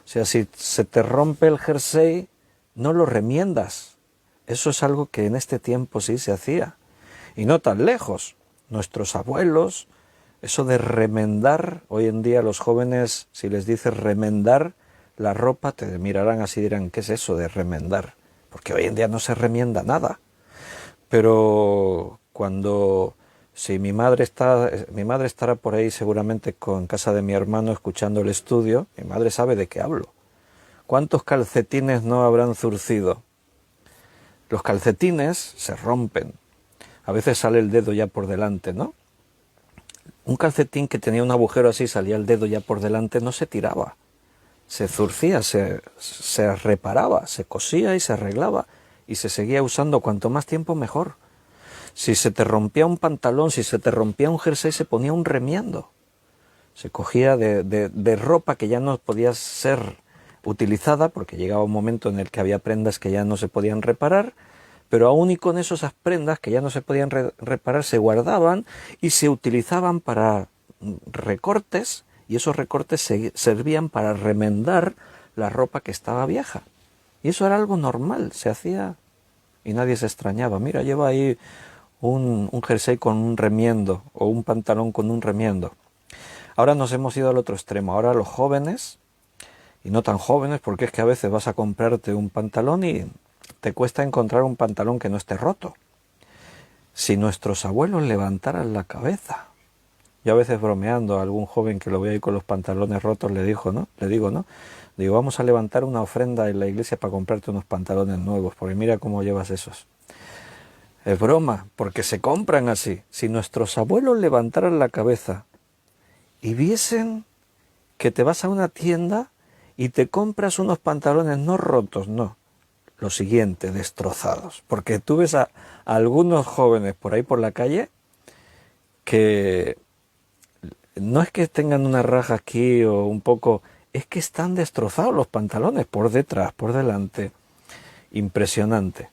O sea, si se te rompe el jersey, no lo remiendas. Eso es algo que en este tiempo sí se hacía. Y no tan lejos. Nuestros abuelos, eso de remendar, hoy en día los jóvenes, si les dices remendar la ropa, te mirarán así y dirán, ¿qué es eso de remendar? Porque hoy en día no se remienda nada. Pero cuando... Si mi madre estará por ahí seguramente en casa de mi hermano escuchando el estudio, mi madre sabe de qué hablo. ¿Cuántos calcetines no habrán zurcido? Los calcetines se rompen. A veces sale el dedo ya por delante, ¿no? Un calcetín que tenía un agujero así, salía el dedo ya por delante, no se tiraba. Se zurcía, se reparaba, se cosía y se arreglaba. Y se seguía usando, cuanto más tiempo mejor. Si se te rompía un pantalón, si se te rompía un jersey, se ponía un remiendo. Se cogía de ropa que ya no podía ser utilizada, porque llegaba un momento en el que había prendas que ya no se podían reparar, pero aún y con eso, esas prendas que ya no se podían reparar se guardaban y se utilizaban para recortes, y esos recortes servían para remendar la ropa que estaba vieja. Y eso era algo normal, se hacía y nadie se extrañaba. Mira, lleva ahí un jersey con un remiendo o un pantalón con un remiendo. Ahora nos hemos ido al otro extremo. Ahora los jóvenes, y no tan jóvenes, porque es que a veces vas a comprarte un pantalón y te cuesta encontrar un pantalón que no esté roto. Si nuestros abuelos levantaran la cabeza. Yo a veces bromeando a algún joven que lo veo ahí con los pantalones rotos le digo, ¿no? Digo, vamos a levantar una ofrenda en la iglesia para comprarte unos pantalones nuevos, porque mira cómo llevas esos. Es broma, porque se compran así. Si nuestros abuelos levantaran la cabeza y viesen que te vas a una tienda y te compras unos pantalones no rotos, no, lo siguiente, destrozados. Porque tú ves a algunos jóvenes por ahí por la calle que no es que tengan una raja aquí o un poco, es que están destrozados los pantalones por detrás, por delante. Impresionante.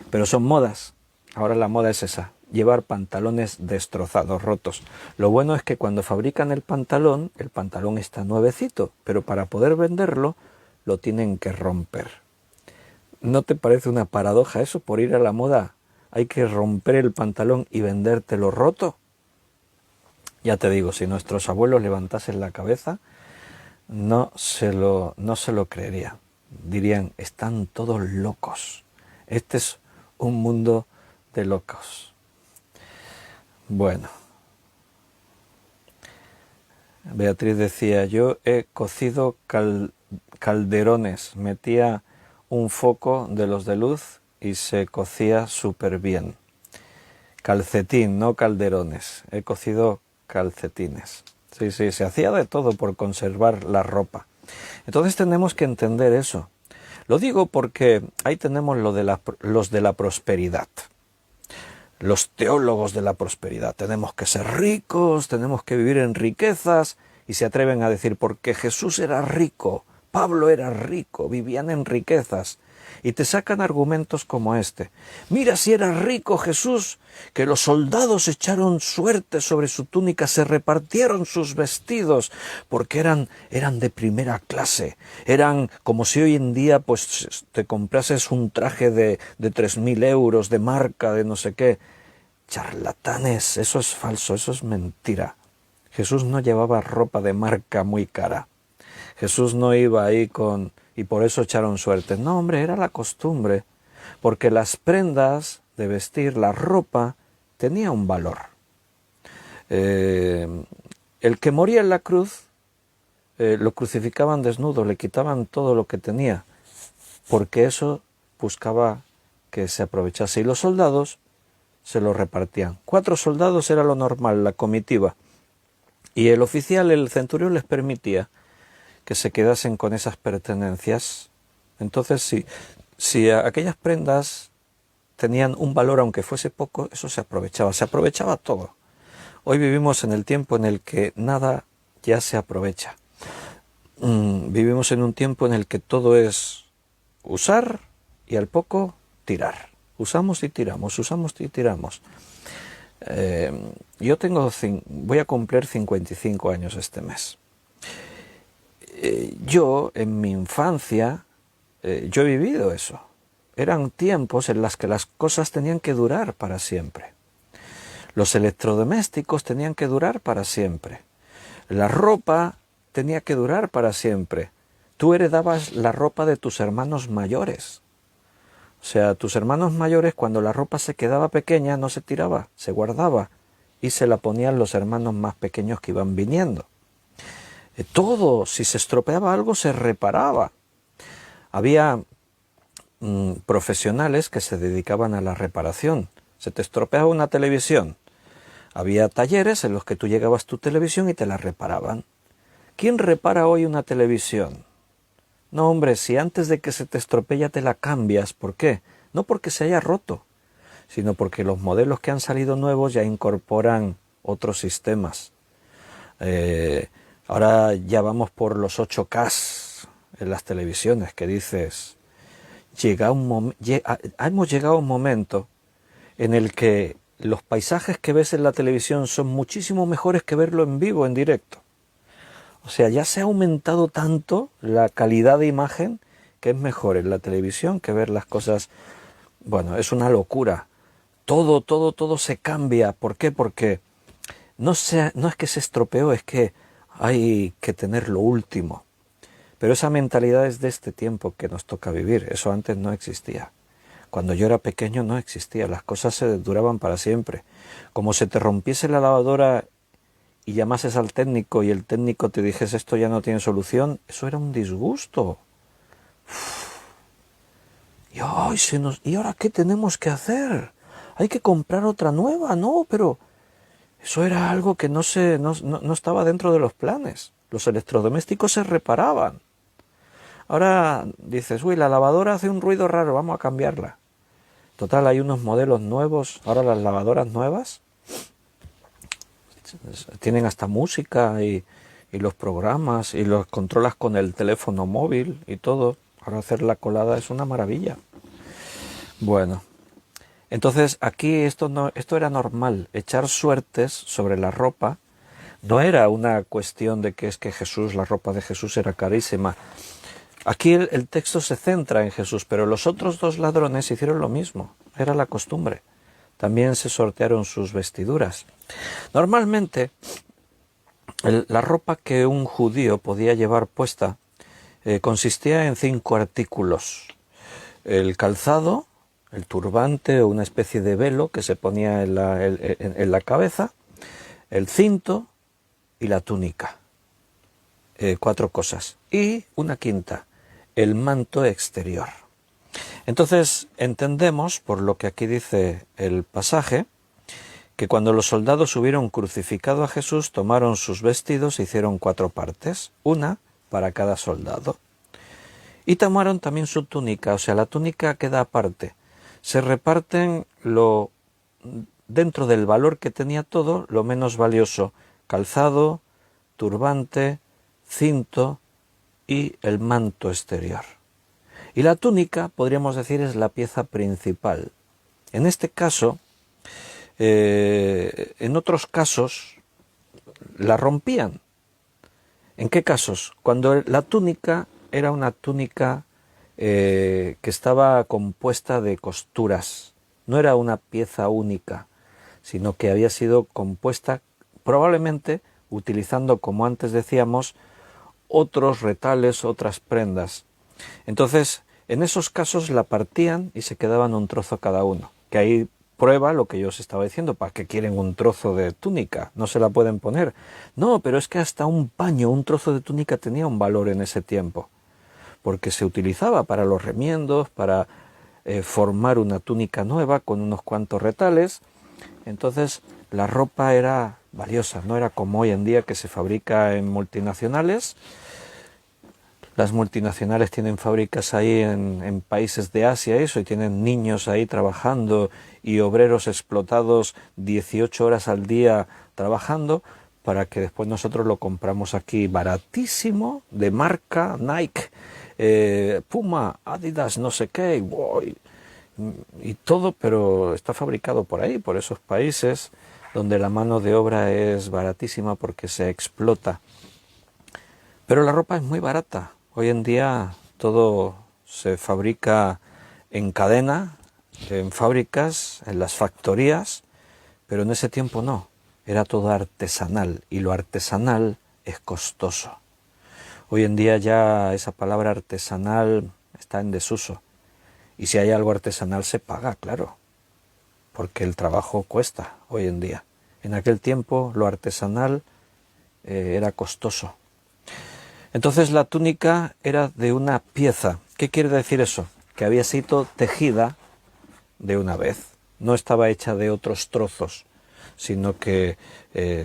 Pero son modas. Ahora la moda es esa, llevar pantalones destrozados, rotos. Lo bueno es que cuando fabrican el pantalón está nuevecito, pero para poder venderlo lo tienen que romper. ¿No te parece una paradoja eso? Por ir a la moda hay que romper el pantalón y vendértelo roto. Ya te digo, si nuestros abuelos levantasen la cabeza, no se lo creerían. Dirían, están todos locos. Este es un mundo de locos. Bueno, Beatriz decía, yo he cocido calderones, metía un foco de los de luz y se cocía súper bien. Calcetín, no calderones, he cocido calcetines. Sí, se hacía de todo por conservar la ropa. Entonces tenemos que entender eso. Lo digo porque ahí tenemos los de la prosperidad. Los teólogos de la prosperidad. Tenemos que ser ricos, tenemos que vivir en riquezas, y se atreven a decir, porque Jesús era rico, Pablo era rico, vivían en riquezas. Y te sacan argumentos como este. Mira si era rico Jesús, que los soldados echaron suerte sobre su túnica, se repartieron sus vestidos, porque eran de primera clase. Eran como si hoy en día pues te comprases un traje de 3.000 euros, de marca, de no sé qué. Charlatanes, eso es falso, eso es mentira. Jesús no llevaba ropa de marca muy cara. Jesús no iba ahí y por eso echaron suerte. No, hombre, era la costumbre, porque las prendas de vestir, la ropa, tenía un valor. El que moría en la cruz, lo crucificaban desnudo, le quitaban todo lo que tenía, porque eso buscaba que se aprovechase. Y los soldados se lo repartían. 4 soldados era lo normal, la comitiva. Y el oficial, el centurión, les permitía que se quedasen con esas pertenencias. Entonces, si aquellas prendas tenían un valor, aunque fuese poco, eso se aprovechaba todo. Hoy vivimos en el tiempo en el que nada ya se aprovecha. Vivimos en un tiempo en el que todo es usar y al poco tirar. Usamos y tiramos, usamos y tiramos. Yo voy a cumplir 55 años este mes. Yo, en mi infancia, yo he vivido eso. Eran tiempos en los que las cosas tenían que durar para siempre. Los electrodomésticos tenían que durar para siempre. La ropa tenía que durar para siempre. Tú heredabas la ropa de tus hermanos mayores. O sea, tus hermanos mayores, cuando la ropa se quedaba pequeña, no se tiraba, se guardaba y se la ponían los hermanos más pequeños que iban viniendo. Todo, si se estropeaba algo, se reparaba. Había profesionales que se dedicaban a la reparación. Se te estropeaba una televisión. Había talleres en los que tú llegabas tu televisión y te la reparaban. ¿Quién repara hoy una televisión? No, hombre, si antes de que se te estropee ya te la cambias. ¿Por qué? No porque se haya roto, sino porque los modelos que han salido nuevos ya incorporan otros sistemas. Ahora ya vamos por los 8K en las televisiones, que dices, hemos llegado a un momento en el que los paisajes que ves en la televisión son muchísimo mejores que verlo en vivo, en directo. O sea, ya se ha aumentado tanto la calidad de imagen que es mejor en la televisión que ver las cosas. Bueno, es una locura. Todo se cambia. ¿Por qué? Porque no es que se estropeó, es que hay que tener lo último. Pero esa mentalidad es de este tiempo que nos toca vivir. Eso antes no existía. Cuando yo era pequeño no existía. Las cosas se duraban para siempre. Como se te rompiese la lavadora y llamases al técnico y el técnico te dijese esto ya no tiene solución, eso era un disgusto. Y ¿y ahora qué tenemos que hacer? Hay que comprar otra nueva, ¿no? Pero Eso era algo que no estaba dentro de los planes. Los electrodomésticos se reparaban. Ahora dices, uy, la lavadora hace un ruido raro, vamos a cambiarla. Total, hay unos modelos nuevos. Ahora las lavadoras nuevas tienen hasta música y los programas y los controlas con el teléfono móvil y todo. Ahora hacer la colada es una maravilla. Bueno, entonces aquí esto era normal. Echar suertes sobre la ropa no era una cuestión de que es que la ropa de Jesús era carísima. Aquí el texto se centra en Jesús, pero los otros dos ladrones hicieron lo mismo. Era la costumbre. También se sortearon sus vestiduras. Normalmente, la ropa que un judío podía llevar puesta consistía en 5 artículos. El calzado, el turbante o una especie de velo que se ponía en la cabeza, el cinto y la túnica. 4 cosas. Y una quinta, el manto exterior. Entonces entendemos, por lo que aquí dice el pasaje, que cuando los soldados hubieron crucificado a Jesús, tomaron sus vestidos e hicieron 4 partes, una para cada soldado. Y tomaron también su túnica, o sea, la túnica queda aparte. Se reparten dentro del valor que tenía todo, lo menos valioso: calzado, turbante, cinto y el manto exterior. Y la túnica, podríamos decir, es la pieza principal. En este caso, en otros casos, la rompían. ¿En qué casos? Cuando la túnica era una túnica que estaba compuesta de costuras. No era una pieza única, sino que había sido compuesta probablemente utilizando, como antes decíamos, otros retales, otras prendas. Entonces, en esos casos la partían y se quedaban un trozo cada uno, que ahí prueba lo que yo os estaba diciendo. ¿Para qué quieren un trozo de túnica? ¿No se la pueden poner? No, pero es que hasta un paño, un trozo de túnica tenía un valor en ese tiempo, porque se utilizaba para los remiendos, para formar una túnica nueva con unos cuantos retales. Entonces la ropa era valiosa, no era como hoy en día que se fabrica en multinacionales. Las multinacionales tienen fábricas ahí en países de Asia, y tienen niños ahí trabajando y obreros explotados 18 horas al día trabajando, para que después nosotros lo compramos aquí baratísimo, de marca Nike, Puma, Adidas, no sé qué, y todo, pero está fabricado por ahí, por esos países donde la mano de obra es baratísima porque se explota. Pero la ropa es muy barata. Hoy en día todo se fabrica en cadena, en fábricas, en las factorías, pero en ese tiempo no. Era todo artesanal, y lo artesanal es costoso. Hoy en día ya esa palabra artesanal está en desuso. Y si hay algo artesanal se paga, claro, porque el trabajo cuesta hoy en día. En aquel tiempo lo artesanal era costoso. Entonces la túnica era de una pieza. ¿Qué quiere decir eso? Que había sido tejida de una vez. No estaba hecha de otros trozos, sino que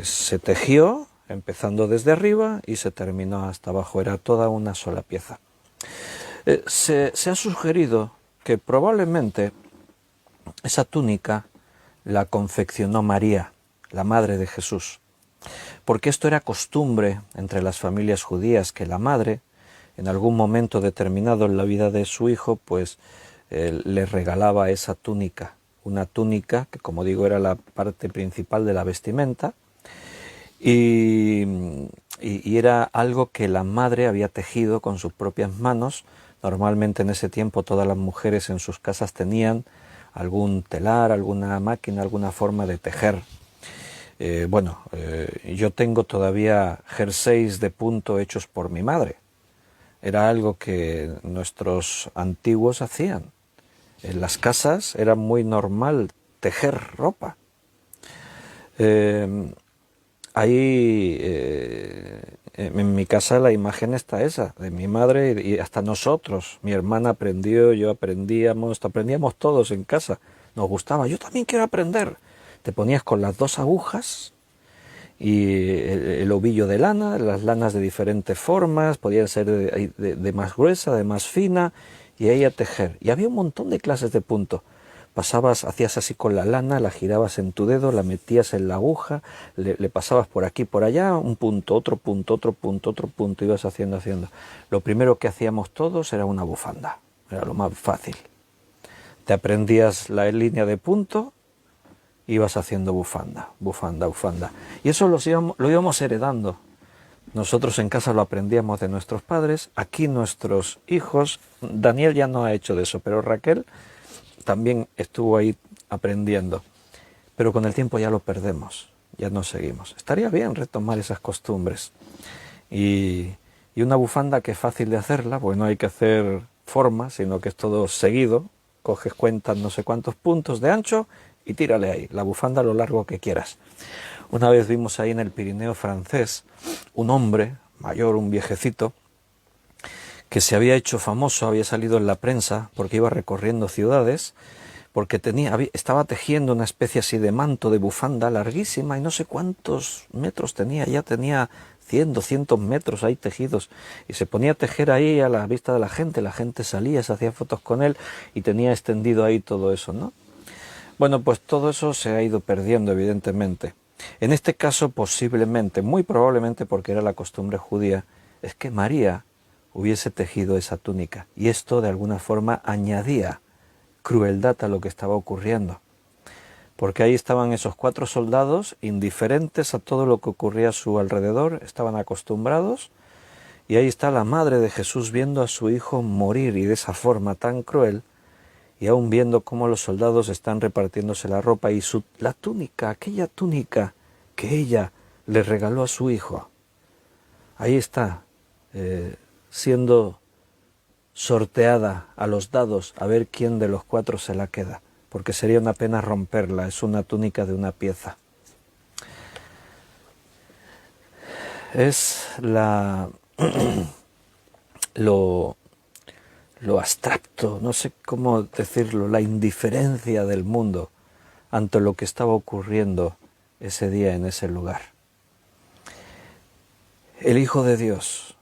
se tejió empezando desde arriba y se terminó hasta abajo. Era toda una sola pieza. Se ha sugerido que probablemente esa túnica la confeccionó María, la madre de Jesús, porque esto era costumbre entre las familias judías, que la madre, en algún momento determinado en la vida de su hijo, pues le regalaba esa túnica, una túnica que, como digo, era la parte principal de la vestimenta, y era algo que la madre había tejido con sus propias manos. Normalmente en ese tiempo todas las mujeres en sus casas tenían algún telar, alguna máquina, alguna forma de tejer. Yo tengo todavía jerseys de punto hechos por mi madre. Era algo que nuestros antiguos hacían. En las casas era muy normal tejer ropa. En mi casa la imagen está esa, de mi madre, y hasta nosotros. Mi hermana aprendió, yo aprendíamos todos en casa. Nos gustaba, yo también quiero aprender. Te ponías con las 2 agujas y el ovillo de lana, las lanas de diferentes formas, podían ser de más gruesa, de más fina, y ahí a tejer. Y había un montón de clases de punto. Pasabas, hacías así con la lana, la girabas en tu dedo, la metías en la aguja, le pasabas por aquí, por allá, un punto, otro punto, otro punto, otro punto, ibas haciendo. Lo primero que hacíamos todos era una bufanda, era lo más fácil. Te aprendías la línea de punto, ibas haciendo bufanda, bufanda, bufanda. Y eso lo íbamos heredando. Nosotros en casa lo aprendíamos de nuestros padres, aquí nuestros hijos, Daniel ya no ha hecho de eso, pero Raquel también estuvo ahí aprendiendo. Pero con el tiempo ya lo perdemos, ya no seguimos. Estaría bien retomar esas costumbres. Y una bufanda que es fácil de hacerla, porque no hay que hacer forma, sino que es todo seguido. Coges, cuentas no sé cuántos puntos de ancho y tírale ahí, la bufanda a lo largo que quieras. Una vez vimos ahí en el Pirineo francés un hombre mayor, un viejecito, que se había hecho famoso, había salido en la prensa porque iba recorriendo ciudades, porque estaba tejiendo una especie así de manto, de bufanda larguísima, y no sé cuántos metros tenía, ya tenía 100, 200 metros ahí tejidos, y se ponía a tejer ahí a la vista de la gente salía, se hacía fotos con él, y tenía extendido ahí todo eso, ¿no? Bueno, pues todo eso se ha ido perdiendo, evidentemente. En este caso, posiblemente, muy probablemente porque era la costumbre judía, es que María hubiese tejido esa túnica, y esto de alguna forma añadía crueldad a lo que estaba ocurriendo, porque ahí estaban esos 4 soldados indiferentes a todo lo que ocurría a su alrededor, estaban acostumbrados, y ahí está la madre de Jesús viendo a su hijo morir y de esa forma tan cruel, y aún viendo cómo los soldados están repartiéndose la ropa y la túnica, aquella túnica que ella le regaló a su hijo, ahí está, siendo sorteada a los dados a ver quién de los 4 se la queda, porque sería una pena romperla, es una túnica de una pieza. Es lo abstracto, no sé cómo decirlo, la indiferencia del mundo ante lo que estaba ocurriendo ese día en ese lugar. El Hijo de Dios,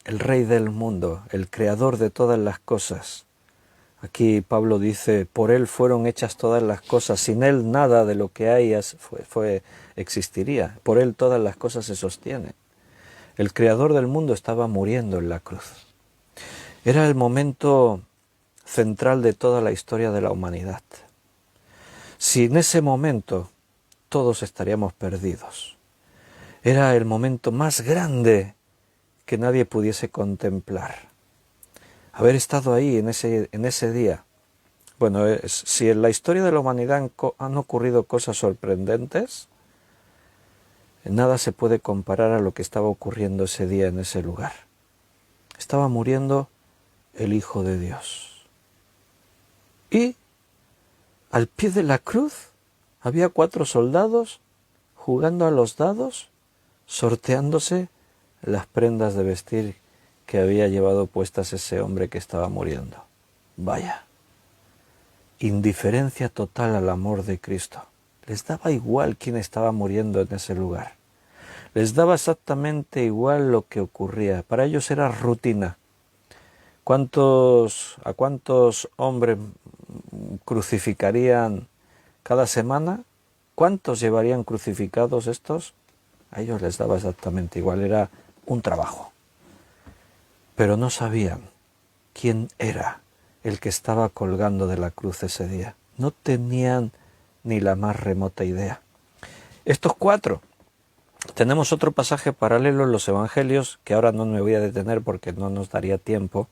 el Rey del mundo, el Creador de todas las cosas. Aquí Pablo dice, por Él fueron hechas todas las cosas, sin Él nada de lo que hay existiría, por Él todas las cosas se sostienen. El Creador del mundo estaba muriendo en la cruz. Era el momento central de toda la historia de la humanidad. Si en ese momento todos estaríamos perdidos. Era el momento más grande que nadie pudiese contemplar. Haber estado ahí en ese día. Bueno, si en la historia de la humanidad han ocurrido cosas sorprendentes, nada se puede comparar a lo que estaba ocurriendo ese día en ese lugar. Estaba muriendo el Hijo de Dios. Y al pie de la cruz había 4 soldados jugando a los dados, sorteándose las prendas de vestir que había llevado puestas ese hombre que estaba muriendo. Vaya, indiferencia total al amor de Cristo. Les daba igual quién estaba muriendo en ese lugar. Les daba exactamente igual lo que ocurría. Para ellos era rutina. ¿A cuántos hombres crucificarían cada semana? ¿Cuántos llevarían crucificados estos? A ellos les daba exactamente igual, era un trabajo. Pero no sabían quién era el que estaba colgando de la cruz ese día. No tenían ni la más remota idea. Estos 4. Tenemos otro pasaje paralelo en los Evangelios, que ahora no me voy a detener porque no nos daría tiempo,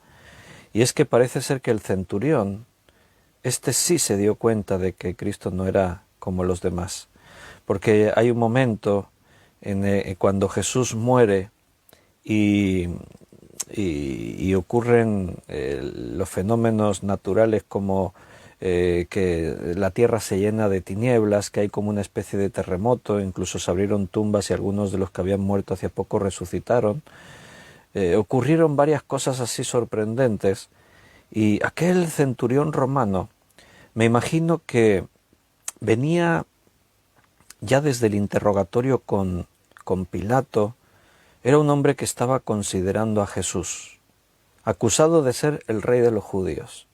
y es que parece ser que el centurión, sí se dio cuenta de que Cristo no era como los demás, porque hay un momento cuando Jesús muere y ocurren los fenómenos naturales como que la tierra se llena de tinieblas, que hay como una especie de terremoto, incluso se abrieron tumbas y algunos de los que habían muerto hacía poco resucitaron. Ocurrieron varias cosas así sorprendentes, y aquel centurión romano, me imagino que venía ya desde el interrogatorio con con Pilato, era un hombre que estaba considerando a Jesús, acusado de ser el rey de los judíos.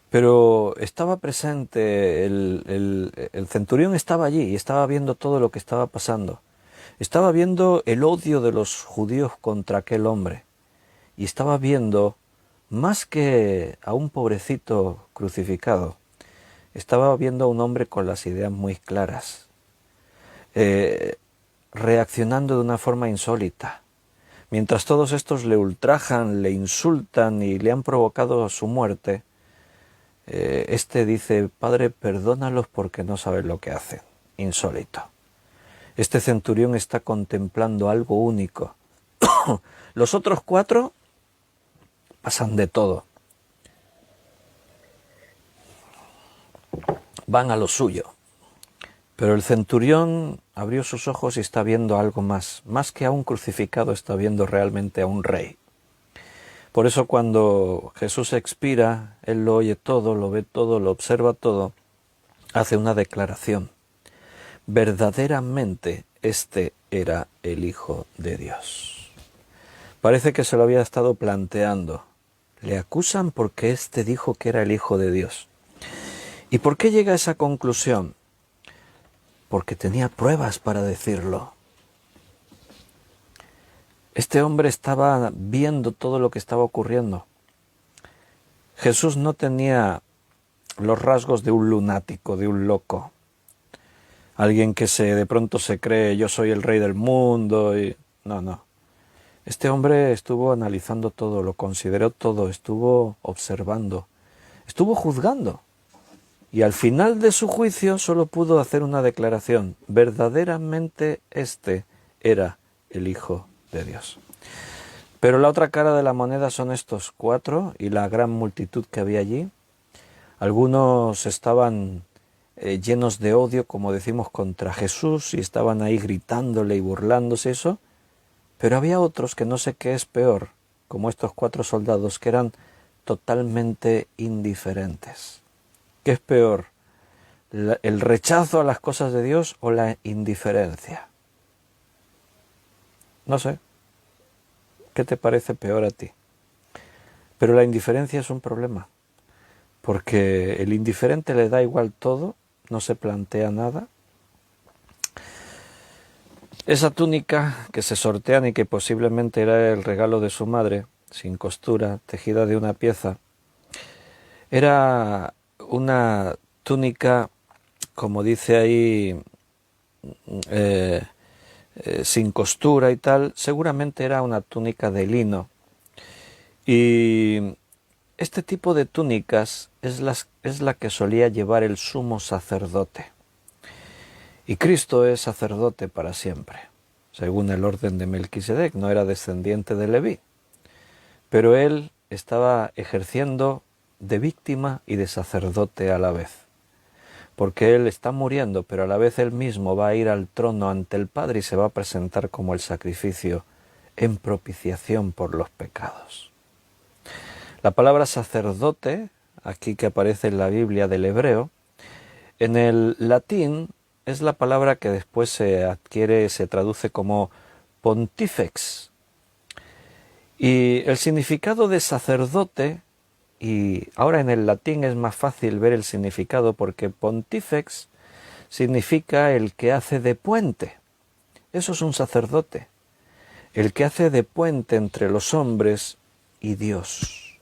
Pero estaba presente, el centurión estaba allí y estaba viendo todo lo que estaba pasando. Estaba viendo el odio de los judíos contra aquel hombre. Y estaba viendo, más que a un pobrecito crucificado, estaba viendo a un hombre con las ideas muy claras, reaccionando de una forma insólita. Mientras todos estos le ultrajan, le insultan y le han provocado su muerte, este dice: Padre, perdónalos porque no saben lo que hacen. Insólito. Este centurión está contemplando algo único. Los otros 4 pasan de todo. Van a lo suyo. Pero el centurión abrió sus ojos y está viendo algo más. Más que a un crucificado, está viendo realmente a un rey. Por eso cuando Jesús expira, él lo oye todo, lo ve todo, lo observa todo, hace una declaración. Verdaderamente este era el Hijo de Dios. Parece que se lo había estado planteando. Le acusan porque este dijo que era el Hijo de Dios. ¿Y por qué llega a esa conclusión? Porque tenía pruebas para decirlo. Este hombre estaba viendo todo lo que estaba ocurriendo. Jesús no tenía los rasgos de un lunático, de un loco. Alguien que de pronto se cree: yo soy el rey del mundo. No. Este hombre estuvo analizando todo, lo consideró todo, estuvo observando, estuvo juzgando. Y al final de su juicio solo pudo hacer una declaración: verdaderamente este era el Hijo de Dios. Pero la otra cara de la moneda son estos 4 y la gran multitud que había allí. Algunos estaban llenos de odio, como decimos, contra Jesús, y estaban ahí gritándole y burlándose eso. Pero había otros que no sé qué es peor, como estos 4 soldados, que eran totalmente indiferentes. ¿Qué es peor? ¿El rechazo a las cosas de Dios o la indiferencia? No sé. ¿Qué te parece peor a ti? Pero la indiferencia es un problema, porque el indiferente le da igual todo, no se plantea nada. Esa túnica que se sortean y que posiblemente era el regalo de su madre, sin costura, tejida de una pieza, era una túnica, como dice ahí, sin costura y tal. Seguramente era una túnica de lino. Y este tipo de túnicas es la que solía llevar el sumo sacerdote. Y Cristo es sacerdote para siempre, según el orden de Melquisedec. No era descendiente de Leví, pero él estaba ejerciendo de víctima y de sacerdote a la vez, porque él está muriendo, pero a la vez él mismo va a ir al trono ante el Padre y se va a presentar como el sacrificio en propiciación por los pecados. La palabra sacerdote, aquí que aparece en la Biblia del hebreo, en el latín es la palabra que después se traduce como pontifex. Y el significado de sacerdote, y ahora en el latín es más fácil ver el significado, porque pontifex significa el que hace de puente. Eso es un sacerdote, el que hace de puente entre los hombres y Dios.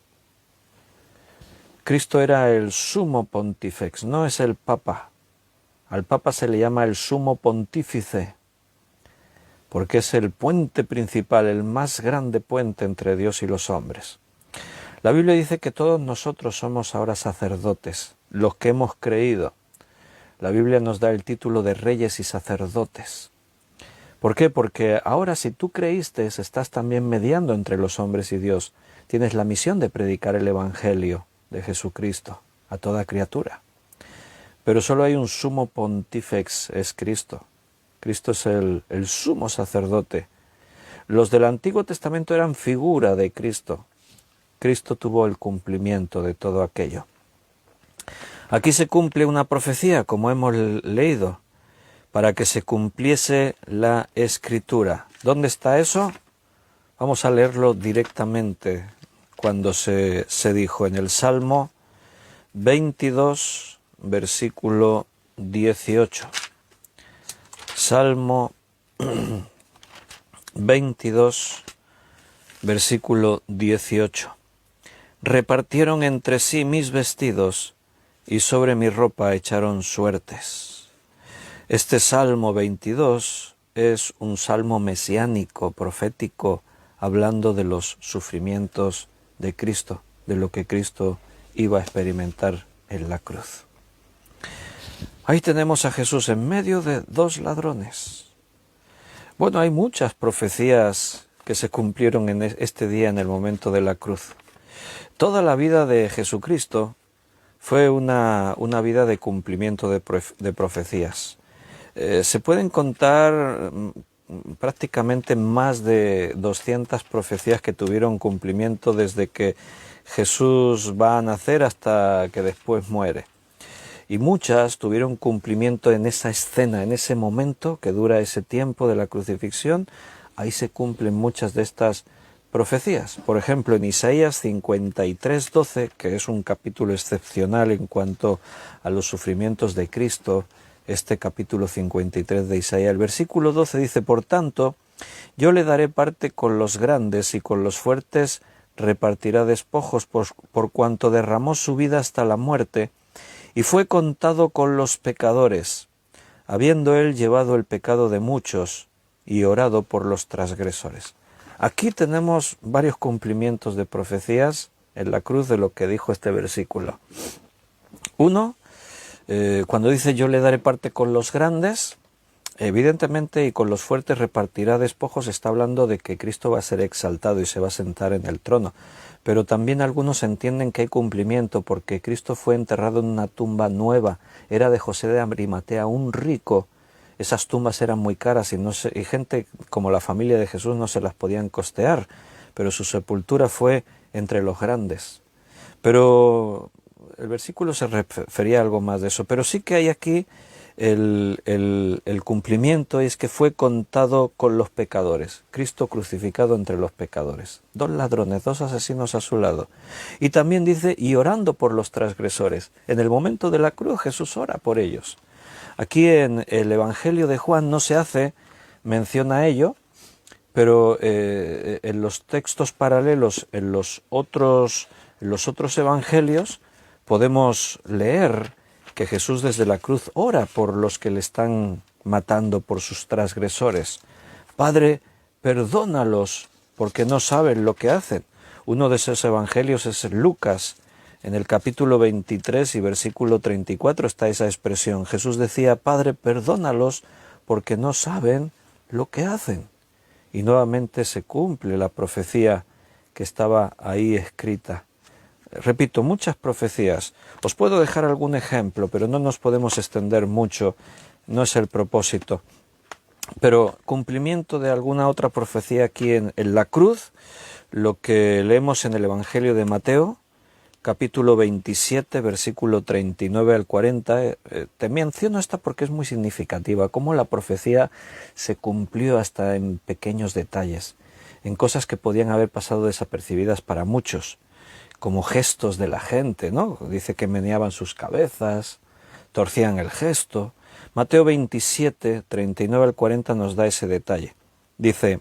Cristo era el sumo pontifex, no es el papa. Al papa se le llama el sumo pontífice, porque es el puente principal, el más grande puente entre Dios y los hombres. La Biblia dice que todos nosotros somos ahora sacerdotes, los que hemos creído. La Biblia nos da el título de reyes y sacerdotes. ¿Por qué? Porque ahora, si tú creíste, estás también mediando entre los hombres y Dios. Tienes la misión de predicar el Evangelio de Jesucristo a toda criatura. Pero solo hay un sumo pontífex, es Cristo. Cristo es el sumo sacerdote. Los del Antiguo Testamento eran figura de Cristo. Cristo tuvo el cumplimiento de todo aquello. Aquí se cumple una profecía, como hemos leído, para que se cumpliese la Escritura. ¿Dónde está eso? Vamos a leerlo directamente cuando se dijo en el Salmo 22, versículo 18. Salmo 22, versículo 18. Repartieron entre sí mis vestidos y sobre mi ropa echaron suertes. Este Salmo 22 es un salmo mesiánico, profético, hablando de los sufrimientos de Cristo, de lo que Cristo iba a experimentar en la cruz. Ahí tenemos a Jesús en medio de dos ladrones. Bueno, hay muchas profecías que se cumplieron en este día, en el momento de la cruz. Toda la vida de Jesucristo fue una vida de cumplimiento de profecías. Se pueden contar prácticamente más de 200 profecías que tuvieron cumplimiento desde que Jesús va a nacer hasta que después muere. Y muchas tuvieron cumplimiento en esa escena, en ese momento que dura ese tiempo de la crucifixión. Ahí se cumplen muchas de estas profecías. Por ejemplo, en Isaías 53:12, que es un capítulo excepcional en cuanto a los sufrimientos de Cristo, este capítulo 53 de Isaías, el versículo 12 dice: por tanto, yo le daré parte con los grandes y con los fuertes repartirá despojos por cuanto derramó su vida hasta la muerte y fue contado con los pecadores, habiendo él llevado el pecado de muchos y orado por los transgresores. Aquí tenemos varios cumplimientos de profecías en la cruz de lo que dijo este versículo. Uno, cuando dice yo le daré parte con los grandes, evidentemente, y con los fuertes repartirá despojos, está hablando de que Cristo va a ser exaltado y se va a sentar en el trono. Pero también algunos entienden que hay cumplimiento porque Cristo fue enterrado en una tumba nueva, era de José de Arimatea, un rico. Esas tumbas eran muy caras y gente como la familia de Jesús no se las podían costear, pero su sepultura fue entre los grandes. Pero el versículo se refería a algo más de eso, pero sí que hay aquí el cumplimiento, es que fue contado con los pecadores, Cristo crucificado entre los pecadores, dos ladrones, dos asesinos a su lado. Y también dice, y orando por los transgresores. En el momento de la cruz Jesús ora por ellos. Aquí en el Evangelio de Juan no se hace mención a ello, pero en los textos paralelos, en los otros evangelios, podemos leer que Jesús desde la cruz ora por los que le están matando, por sus transgresores. Padre, perdónalos, porque no saben lo que hacen. Uno de esos evangelios es Lucas. En el capítulo 23 y versículo 34 está esa expresión. Jesús decía, Padre, perdónalos, porque no saben lo que hacen. Y nuevamente se cumple la profecía que estaba ahí escrita. Repito, muchas profecías. Os puedo dejar algún ejemplo, pero no nos podemos extender mucho, no es el propósito. Pero cumplimiento de alguna otra profecía aquí en la cruz, lo que leemos en el Evangelio de Mateo, capítulo 27, versículo 39 al 40. Te menciono esta porque es muy significativa, cómo la profecía se cumplió hasta en pequeños detalles, en cosas que podían haber pasado desapercibidas para muchos, como gestos de la gente, ¿no? Dice que meneaban sus cabezas, torcían el gesto. Mateo 27, 39 al 40 nos da ese detalle. Dice,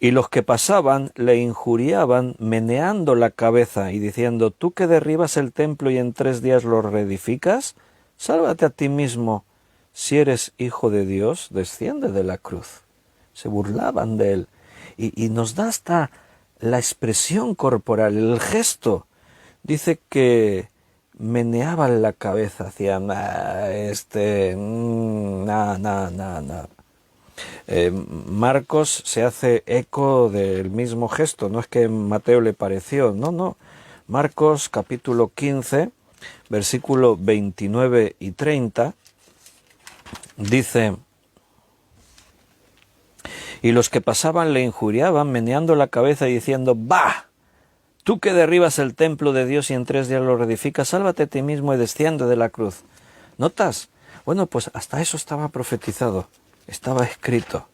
y los que pasaban le injuriaban meneando la cabeza y diciendo, tú que derribas el templo y en 3 días lo reedificas, sálvate a ti mismo. Si eres hijo de Dios, desciende de la cruz. Se burlaban de él. Y nos da hasta la expresión corporal, el gesto. Dice que meneaban la cabeza, hacían Marcos se hace eco del mismo gesto, no es que Mateo le pareció, no. Marcos capítulo 15, versículo 29 y 30, dice, y los que pasaban le injuriaban, meneando la cabeza y diciendo, ¡bah! Tú que derribas el templo de Dios y en 3 días lo reedificas, sálvate a ti mismo y desciende de la cruz. ¿Notas? Bueno, pues hasta eso estaba profetizado, estaba escrito.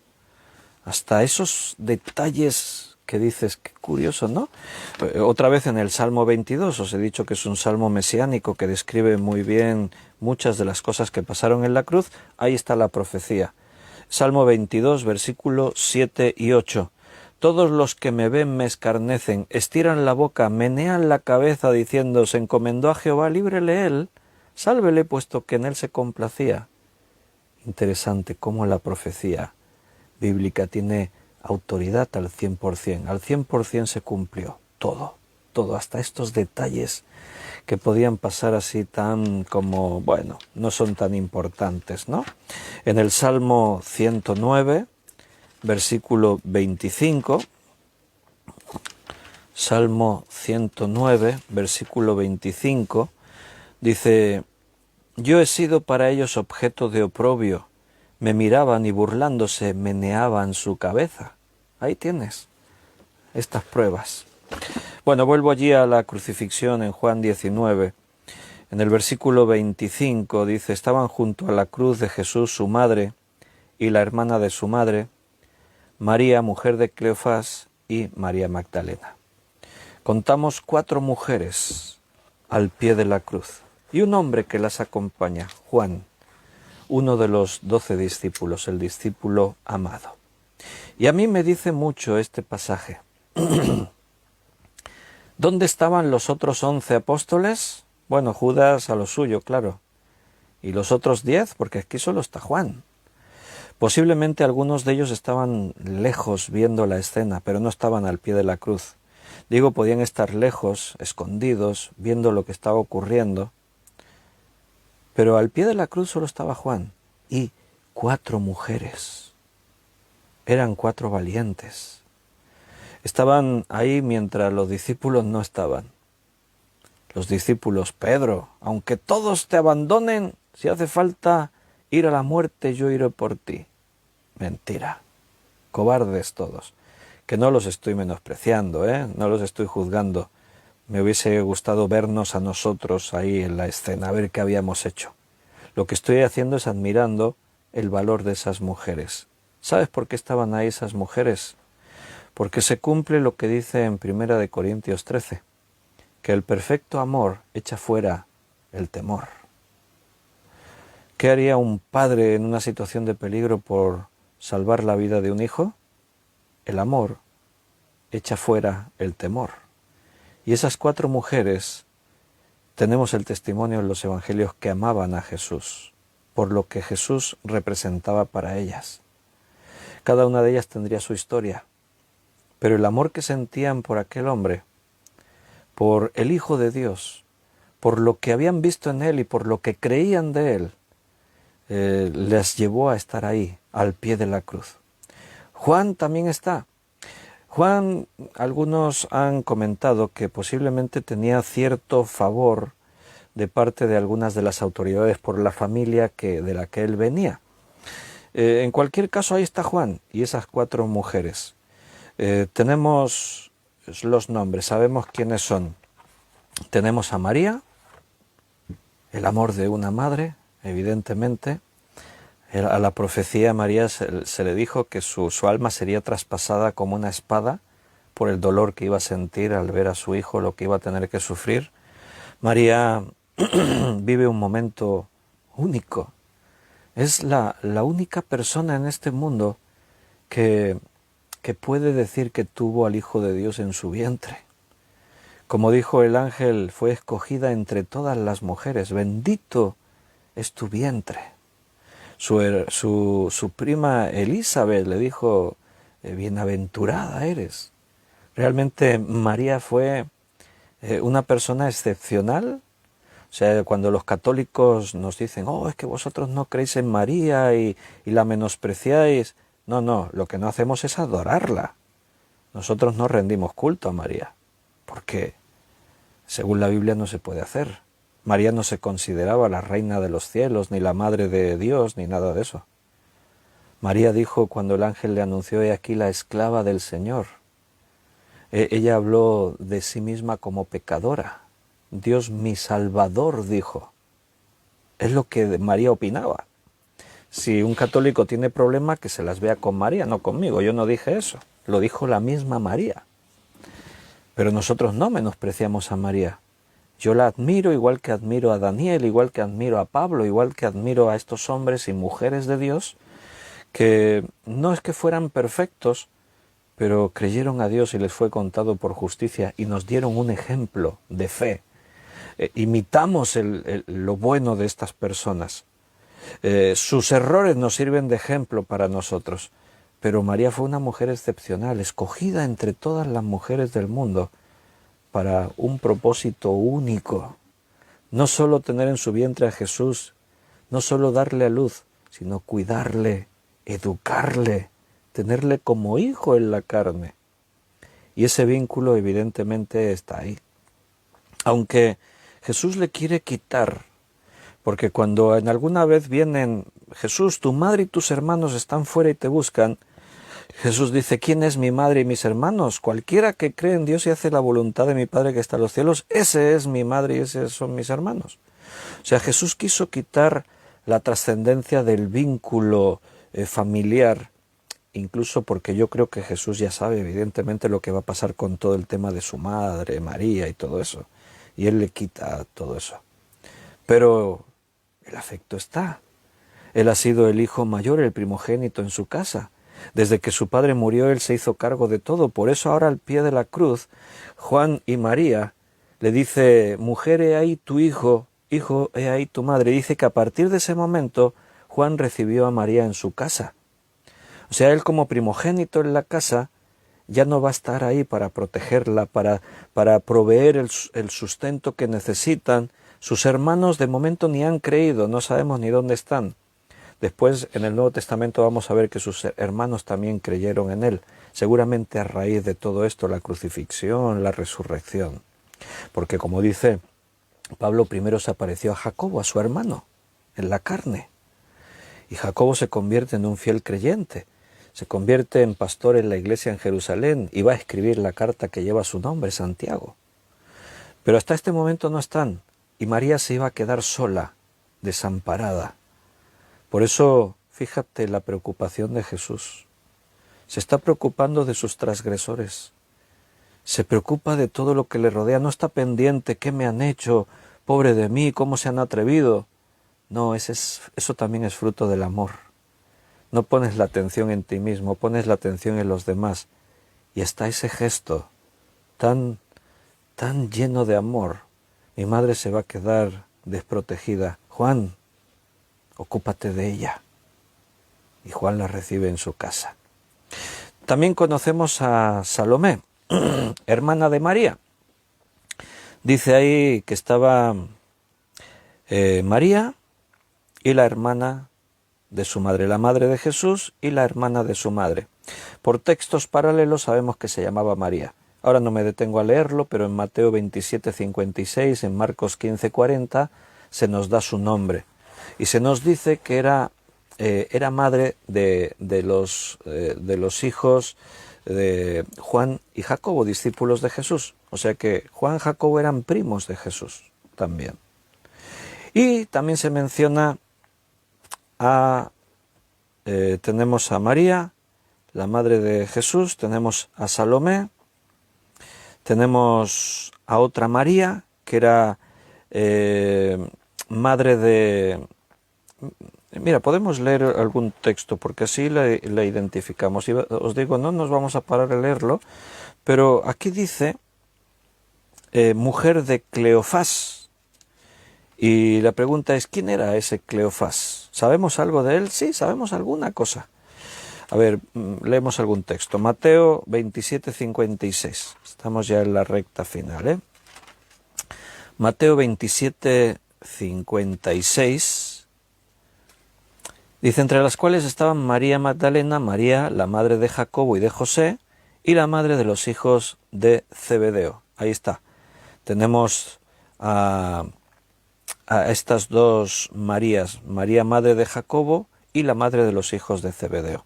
Hasta esos detalles que dices, qué curioso, ¿no? Otra vez en el Salmo 22, os he dicho que es un salmo mesiánico que describe muy bien muchas de las cosas que pasaron en la cruz. Ahí está la profecía. Salmo 22, versículo 7 y 8. Todos los que me ven me escarnecen, estiran la boca, menean la cabeza diciendo, se encomendó a Jehová, líbrele él, sálvele puesto que en él se complacía. Interesante cómo la profecía bíblica tiene autoridad al 100% se cumplió todo, hasta estos detalles que podían pasar así tan como, bueno, no son tan importantes, ¿no? En el Salmo 109, versículo 25, Salmo 109, versículo 25, dice, yo he sido para ellos objeto de oprobio, me miraban y burlándose meneaban su cabeza. Ahí tienes estas pruebas. Bueno, vuelvo allí a la crucifixión en Juan 19. En el versículo 25 dice, estaban junto a la cruz de Jesús su madre y la hermana de su madre, María, mujer de Cleofás, y María Magdalena. Contamos 4 mujeres al pie de la cruz y un hombre que las acompaña, Juan, uno de los 12 discípulos, el discípulo amado. Y a mí me dice mucho este pasaje. ¿Dónde estaban los otros 11 apóstoles? Bueno, Judas a lo suyo, claro. ¿Y los otros 10? Porque aquí solo está Juan. Posiblemente algunos de ellos estaban lejos viendo la escena, pero no estaban al pie de la cruz. Digo, podían estar lejos, escondidos, viendo lo que estaba ocurriendo. Pero al pie de la cruz solo estaba Juan y 4 mujeres. Eran 4 valientes. Estaban ahí mientras los discípulos no estaban. Los discípulos, Pedro, aunque todos te abandonen, si hace falta ir a la muerte, yo iré por ti. Mentira. Cobardes todos. Que no los estoy menospreciando, no los estoy juzgando. Me hubiese gustado vernos a nosotros ahí en la escena, a ver qué habíamos hecho. Lo que estoy haciendo es admirando el valor de esas mujeres. ¿Sabes por qué estaban ahí esas mujeres? Porque se cumple lo que dice en 1 Corintios 13, que el perfecto amor echa fuera el temor. ¿Qué haría un padre en una situación de peligro por salvar la vida de un hijo? El amor echa fuera el temor. Y esas 4 mujeres, tenemos el testimonio en los evangelios que amaban a Jesús, por lo que Jesús representaba para ellas. Cada una de ellas tendría su historia, pero el amor que sentían por aquel hombre, por el Hijo de Dios, por lo que habían visto en él y por lo que creían de él, les llevó a estar ahí, al pie de la cruz. Juan también está. Juan, algunos han comentado que posiblemente tenía cierto favor de parte de algunas de las autoridades por la familia de la que él venía. En cualquier caso, ahí está Juan y esas 4 mujeres. Tenemos los nombres, sabemos quiénes son. Tenemos a María, el amor de una madre, evidentemente. A la profecía María se le dijo que su alma sería traspasada como una espada por el dolor que iba a sentir al ver a su hijo, lo que iba a tener que sufrir. María vive un momento único. Es la única persona en este mundo que puede decir que tuvo al Hijo de Dios en su vientre. Como dijo el ángel, fue escogida entre todas las mujeres. Bendito es tu vientre. Su prima Elizabeth le dijo, bienaventurada eres. Realmente María fue una persona excepcional. O sea, cuando los católicos nos dicen, es que vosotros no creéis en María y la menospreciáis. No, lo que no hacemos es adorarla. Nosotros no rendimos culto a María, porque según la Biblia no se puede hacer. María no se consideraba la reina de los cielos, ni la madre de Dios, ni nada de eso. María dijo cuando el ángel le anunció, he aquí la esclava del Señor. Ella habló de sí misma como pecadora. Dios mi Salvador, dijo. Es lo que María opinaba. Si un católico tiene problemas, que se las vea con María, no conmigo. Yo no dije eso. Lo dijo la misma María. Pero nosotros no menospreciamos a María. Yo la admiro igual que admiro a Daniel, igual que admiro a Pablo, igual que admiro a estos hombres y mujeres de Dios, que no es que fueran perfectos, pero creyeron a Dios y les fue contado por justicia y nos dieron un ejemplo de fe. Imitamos lo bueno de estas personas. Sus errores nos sirven de ejemplo para nosotros. Pero María fue una mujer excepcional, escogida entre todas las mujeres del mundo para un propósito único. No solo tener en su vientre a Jesús, no solo darle a luz, sino cuidarle, educarle, tenerle como hijo en la carne. Y ese vínculo evidentemente está ahí. Aunque Jesús le quiere quitar, porque cuando en alguna vez vienen, Jesús, tu madre y tus hermanos están fuera y te buscan, Jesús dice, ¿quién es mi madre y mis hermanos? Cualquiera que cree en Dios y hace la voluntad de mi Padre que está en los cielos, ese es mi madre y esos son mis hermanos. O sea, Jesús quiso quitar la trascendencia del vínculo familiar, incluso porque yo creo que Jesús ya sabe evidentemente lo que va a pasar con todo el tema de su madre, María y todo eso. Y Él le quita todo eso. Pero el afecto está. Él ha sido el hijo mayor, el primogénito en su casa. Desde que su padre murió, Él se hizo cargo de todo. Por eso ahora al pie de la cruz, Juan y María le dice, mujer, he ahí tu hijo, hijo, he ahí tu madre. Dice que a partir de ese momento, Juan recibió a María en su casa. O sea, Él como primogénito en la casa, ya no va a estar ahí para protegerla, para proveer el sustento que necesitan. Sus hermanos de momento ni han creído, no sabemos ni dónde están. Después, en el Nuevo Testamento vamos a ver que sus hermanos también creyeron en Él, seguramente a raíz de todo esto, la crucifixión, la resurrección. Porque como dice Pablo, primero se apareció a Jacobo, a su hermano, en la carne. Y Jacobo se convierte en un fiel creyente, se convierte en pastor en la iglesia en Jerusalén y va a escribir la carta que lleva su nombre, Santiago. Pero hasta este momento no están, y María se iba a quedar sola, desamparada. Por eso, fíjate la preocupación de Jesús. Se está preocupando de sus transgresores. Se preocupa de todo lo que le rodea. No está pendiente, ¿qué me han hecho? Pobre de mí, ¿cómo se han atrevido? No, eso también es fruto del amor. No pones la atención en ti mismo, pones la atención en los demás. Y está ese gesto tan lleno de amor. Mi madre se va a quedar desprotegida. Juan, ocúpate de ella. Y Juan la recibe en su casa. También conocemos a Salomé, hermana de María. Dice ahí que estaba María y la hermana de su madre, la madre de Jesús y la hermana de su madre. Por textos paralelos sabemos que se llamaba María. Ahora no me detengo a leerlo, pero en Mateo 27:56, en Marcos 15:40, se nos da su nombre. Y se nos dice que era madre de los hijos de Juan y Jacobo, discípulos de Jesús. O sea que Juan y Jacobo eran primos de Jesús también. Y también se menciona tenemos a María, la madre de Jesús, tenemos a Salomé, tenemos a otra María, que era madre de... Mira, podemos leer algún texto, porque así la identificamos. Y os digo, no nos vamos a parar a leerlo, pero aquí dice, mujer de Cleofás. Y la pregunta es, ¿quién era ese Cleofás? ¿Sabemos algo de él? Sí, sabemos alguna cosa. A ver, leemos algún texto. Mateo 27:56. Estamos ya en la recta final, ¿eh? Mateo 27:56. Dice, entre las cuales estaban María Magdalena, María, la madre de Jacobo y de José, y la madre de los hijos de Zebedeo. Ahí está. Tenemos a estas dos Marías, María madre de Jacobo y la madre de los hijos de Zebedeo.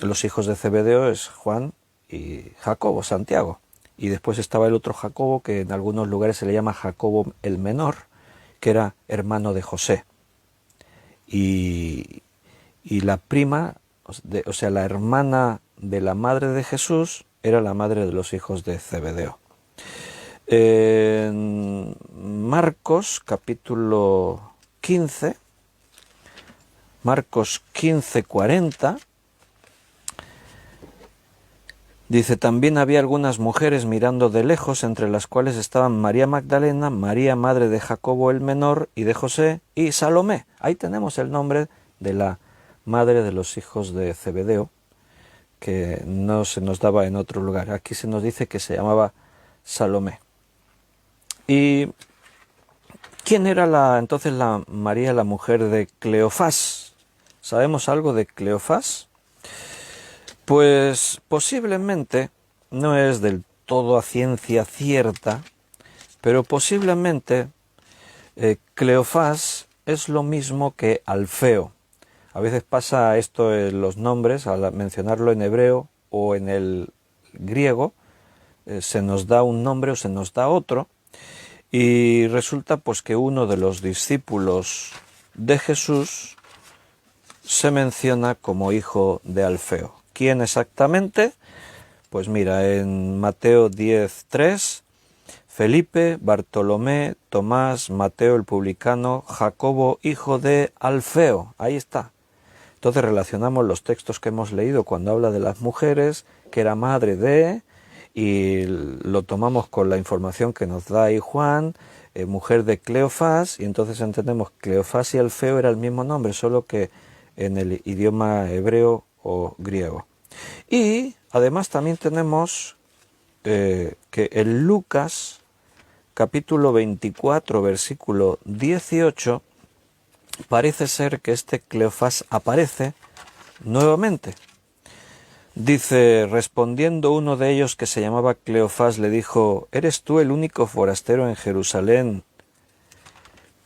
Los hijos de Zebedeo es Juan y Jacobo, Santiago. Y después estaba el otro Jacobo, que en algunos lugares se le llama Jacobo el menor, que era hermano de José. Y la prima, o sea, la hermana de la madre de Jesús, era la madre de los hijos de Zebedeo. En Marcos capítulo 15, Marcos 15:40, dice: también había algunas mujeres mirando de lejos, entre las cuales estaban María Magdalena, María madre de Jacobo el menor y de José, y Salomé. Ahí tenemos el nombre de la madre de los hijos de Zebedeo, que no se nos daba en otro lugar. Aquí se nos dice que se llamaba Salomé. ¿Y quién era entonces la María, la mujer de Cleofás? ¿Sabemos algo de Cleofás? Pues posiblemente, no es del todo a ciencia cierta, pero posiblemente Cleofás es lo mismo que Alfeo. A veces pasa esto en los nombres, al mencionarlo en hebreo o en el griego, se nos da un nombre o se nos da otro, y resulta pues que uno de los discípulos de Jesús se menciona como hijo de Alfeo. ¿Quién exactamente? Pues mira, en Mateo 10:3, Felipe, Bartolomé, Tomás, Mateo el publicano, Jacobo, hijo de Alfeo. Ahí está. Entonces relacionamos los textos que hemos leído cuando habla de las mujeres, que era madre de, y lo tomamos con la información que nos da ahí Juan, mujer de Cleofás, y entonces entendemos que Cleofás y Alfeo era el mismo nombre, solo que en el idioma hebreo o griego. Y además también tenemos que en Lucas capítulo 24 versículo 18 parece ser que este Cleofás aparece nuevamente. Dice: respondiendo uno de ellos, que se llamaba Cleofás, le dijo: ¿eres tú el único forastero en Jerusalén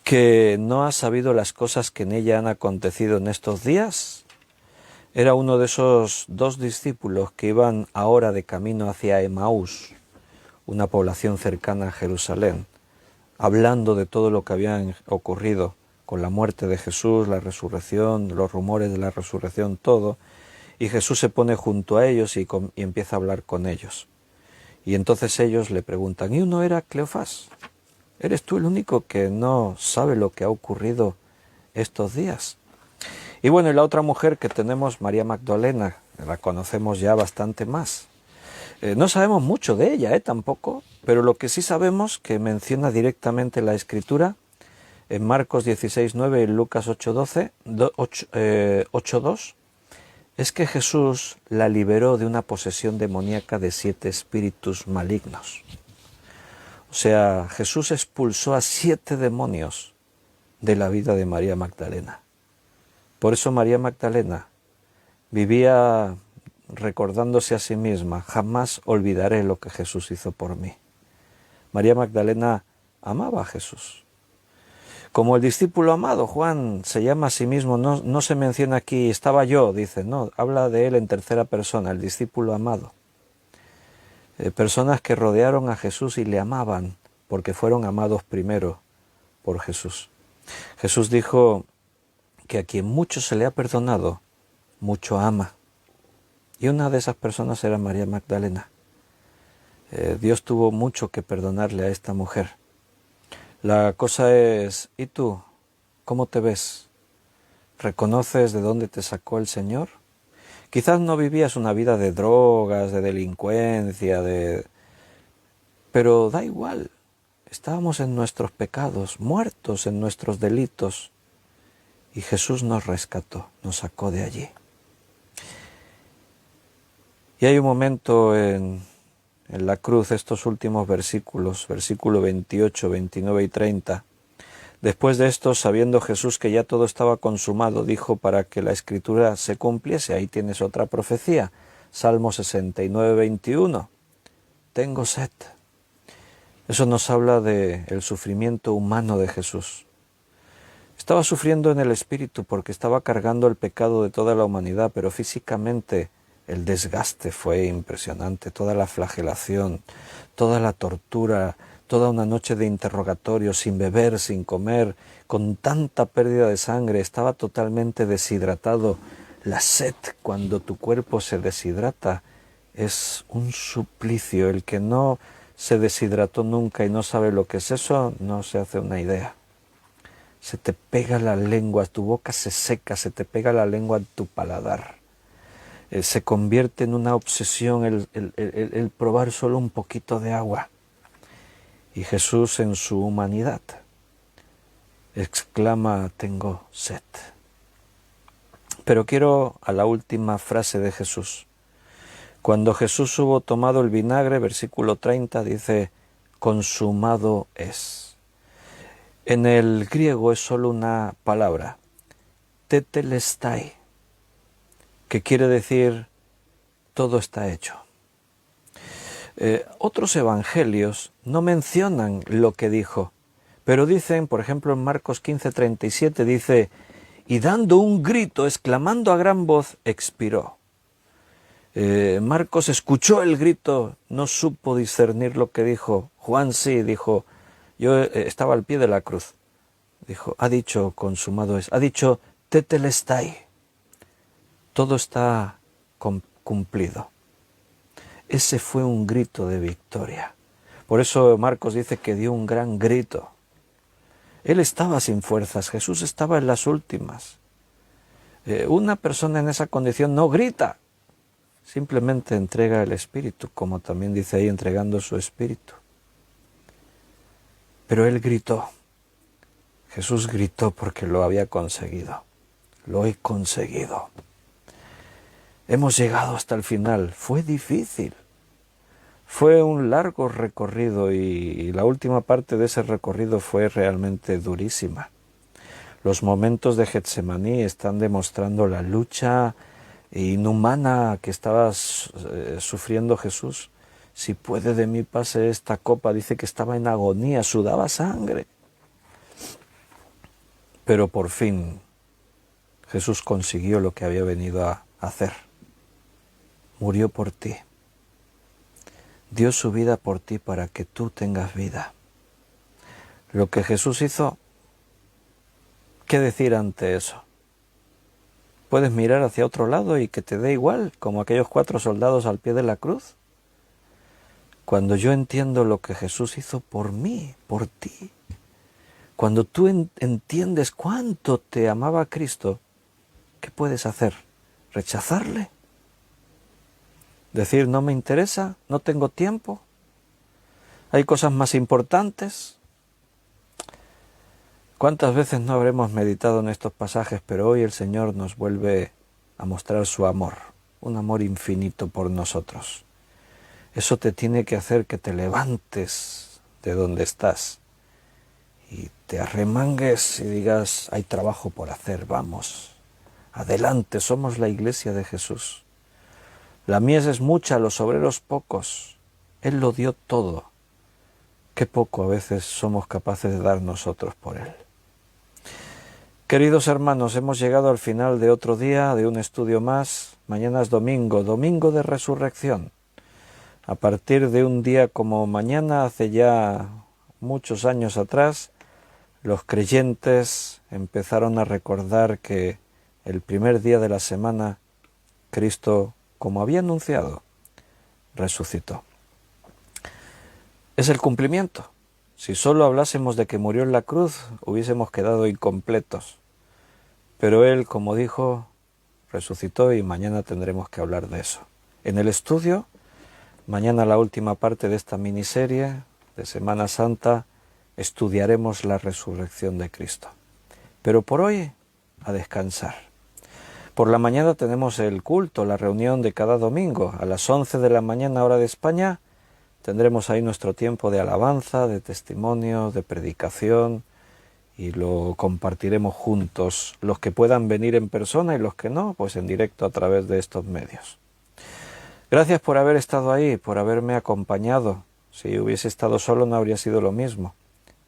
que no ha sabido las cosas que en ella han acontecido en estos días? Era uno de esos dos discípulos que iban ahora de camino hacia Emaús, una población cercana a Jerusalén, hablando de todo lo que había ocurrido con la muerte de Jesús, la resurrección, los rumores de la resurrección, todo. Y Jesús se pone junto a ellos y empieza a hablar con ellos. Y entonces ellos le preguntan: ¿y uno era Cleofás? ¿Eres tú el único que no sabe lo que ha ocurrido estos días? Y bueno, y la otra mujer que tenemos, María Magdalena, la conocemos ya bastante más. No sabemos mucho de ella, tampoco, pero lo que sí sabemos, que menciona directamente la Escritura, en Marcos 16:9 y en Lucas 8:2, es que Jesús la liberó de una posesión demoníaca de 7 espíritus malignos. O sea, Jesús expulsó a 7 demonios de la vida de María Magdalena. Por eso María Magdalena vivía recordándose a sí misma: jamás olvidaré lo que Jesús hizo por mí. María Magdalena amaba a Jesús. Como el discípulo amado, Juan se llama a sí mismo, no se menciona aquí, estaba yo, dice, no, habla de él en tercera persona, el discípulo amado. Personas que rodearon a Jesús y le amaban, porque fueron amados primero por Jesús. Jesús dijo que a quien mucho se le ha perdonado, mucho ama. Y una de esas personas era María Magdalena. Dios tuvo mucho que perdonarle a esta mujer. La cosa es: ¿y tú? ¿Cómo te ves? ¿Reconoces de dónde te sacó el Señor? Quizás no vivías una vida de drogas, de delincuencia, pero da igual. Estábamos en nuestros pecados, muertos en nuestros delitos, y Jesús nos rescató, nos sacó de allí. Y hay un momento en la cruz, estos últimos versículos, versículo 28, 29 y 30. Después de esto, sabiendo Jesús que ya todo estaba consumado, dijo, para que la Escritura se cumpliese. Ahí tienes otra profecía, Salmo 69, 21. Tengo sed. Eso nos habla del sufrimiento humano de Jesús. Estaba sufriendo en el espíritu porque estaba cargando el pecado de toda la humanidad, pero físicamente el desgaste fue impresionante, toda la flagelación, toda la tortura, toda una noche de interrogatorio, sin beber, sin comer, con tanta pérdida de sangre, estaba totalmente deshidratado. La sed, cuando tu cuerpo se deshidrata, es un suplicio. El que no se deshidrató nunca y no sabe lo que es eso, no se hace una idea. Se te pega la lengua, tu boca se seca, se te pega la lengua en tu paladar. Se convierte en una obsesión el probar solo un poquito de agua. Y Jesús, en su humanidad, exclama: tengo sed. Pero quiero a la última frase de Jesús. Cuando Jesús hubo tomado el vinagre, versículo 30, dice: consumado es. En el griego es solo una palabra, tetelestai, que quiere decir todo está hecho. Otros evangelios no mencionan lo que dijo, pero dicen, por ejemplo en Marcos 15:37 dice: y dando un grito, exclamando a gran voz, expiró. Marcos escuchó el grito, no supo discernir lo que dijo. Juan sí, dijo: yo estaba al pie de la cruz. Dijo, ha dicho consumado es, ha dicho tetelestai. Todo está cumplido. Ese fue un grito de victoria. Por eso Marcos dice que dio un gran grito. Él estaba sin fuerzas, Jesús estaba en las últimas. Una persona en esa condición no grita, simplemente entrega el espíritu, como también dice ahí, entregando su espíritu. Pero él gritó. Jesús gritó porque lo había conseguido. Lo he conseguido. Hemos llegado hasta el final. Fue difícil. Fue un largo recorrido y la última parte de ese recorrido fue realmente durísima. Los momentos de Getsemaní están demostrando la lucha inhumana que estaba sufriendo Jesús. Si puede de mí pase esta copa, dice que estaba en agonía, sudaba sangre. Pero por fin Jesús consiguió lo que había venido a hacer. Murió por ti. Dio su vida por ti para que tú tengas vida. Lo que Jesús hizo, ¿qué decir ante eso? Puedes mirar hacia otro lado y que te dé igual, como aquellos 4 soldados al pie de la cruz. Cuando yo entiendo lo que Jesús hizo por mí, por ti, cuando tú entiendes cuánto te amaba Cristo, ¿qué puedes hacer? ¿Rechazarle? ¿Decir no me interesa? ¿No tengo tiempo? ¿Hay cosas más importantes? ¿Cuántas veces no habremos meditado en estos pasajes? Pero hoy el Señor nos vuelve a mostrar su amor, un amor infinito por nosotros. Eso te tiene que hacer que te levantes de donde estás y te arremangues y digas, hay trabajo por hacer, vamos, adelante, somos la iglesia de Jesús. La mies es mucha, los obreros pocos. Él lo dio todo. Qué poco a veces somos capaces de dar nosotros por Él. Queridos hermanos, hemos llegado al final de otro día, de un estudio más. Mañana es domingo, domingo de resurrección. A partir de un día como mañana, hace ya muchos años atrás, los creyentes empezaron a recordar que el primer día de la semana, Cristo, como había anunciado, resucitó. Es el cumplimiento. Si solo hablásemos de que murió en la cruz, hubiésemos quedado incompletos. Pero Él, como dijo, resucitó y mañana tendremos que hablar de eso. En el estudio, mañana la última parte de esta miniserie de Semana Santa, estudiaremos la resurrección de Cristo. Pero por hoy, a descansar. Por la mañana tenemos el culto, la reunión de cada domingo. A las 11 de la mañana, hora de España, tendremos ahí nuestro tiempo de alabanza, de testimonio, de predicación, y lo compartiremos juntos, los que puedan venir en persona y los que no, pues en directo a través de estos medios. Gracias por haber estado ahí, por haberme acompañado. Si hubiese estado solo no habría sido lo mismo.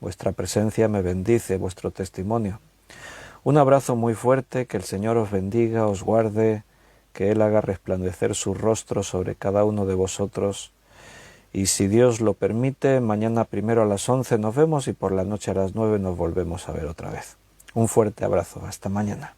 Vuestra presencia me bendice, vuestro testimonio. Un abrazo muy fuerte, que el Señor os bendiga, os guarde, que Él haga resplandecer su rostro sobre cada uno de vosotros Y si Dios lo permite, mañana primero a las 11 nos vemos y por la noche a las 9 nos volvemos a ver otra vez. Un fuerte abrazo. Hasta mañana.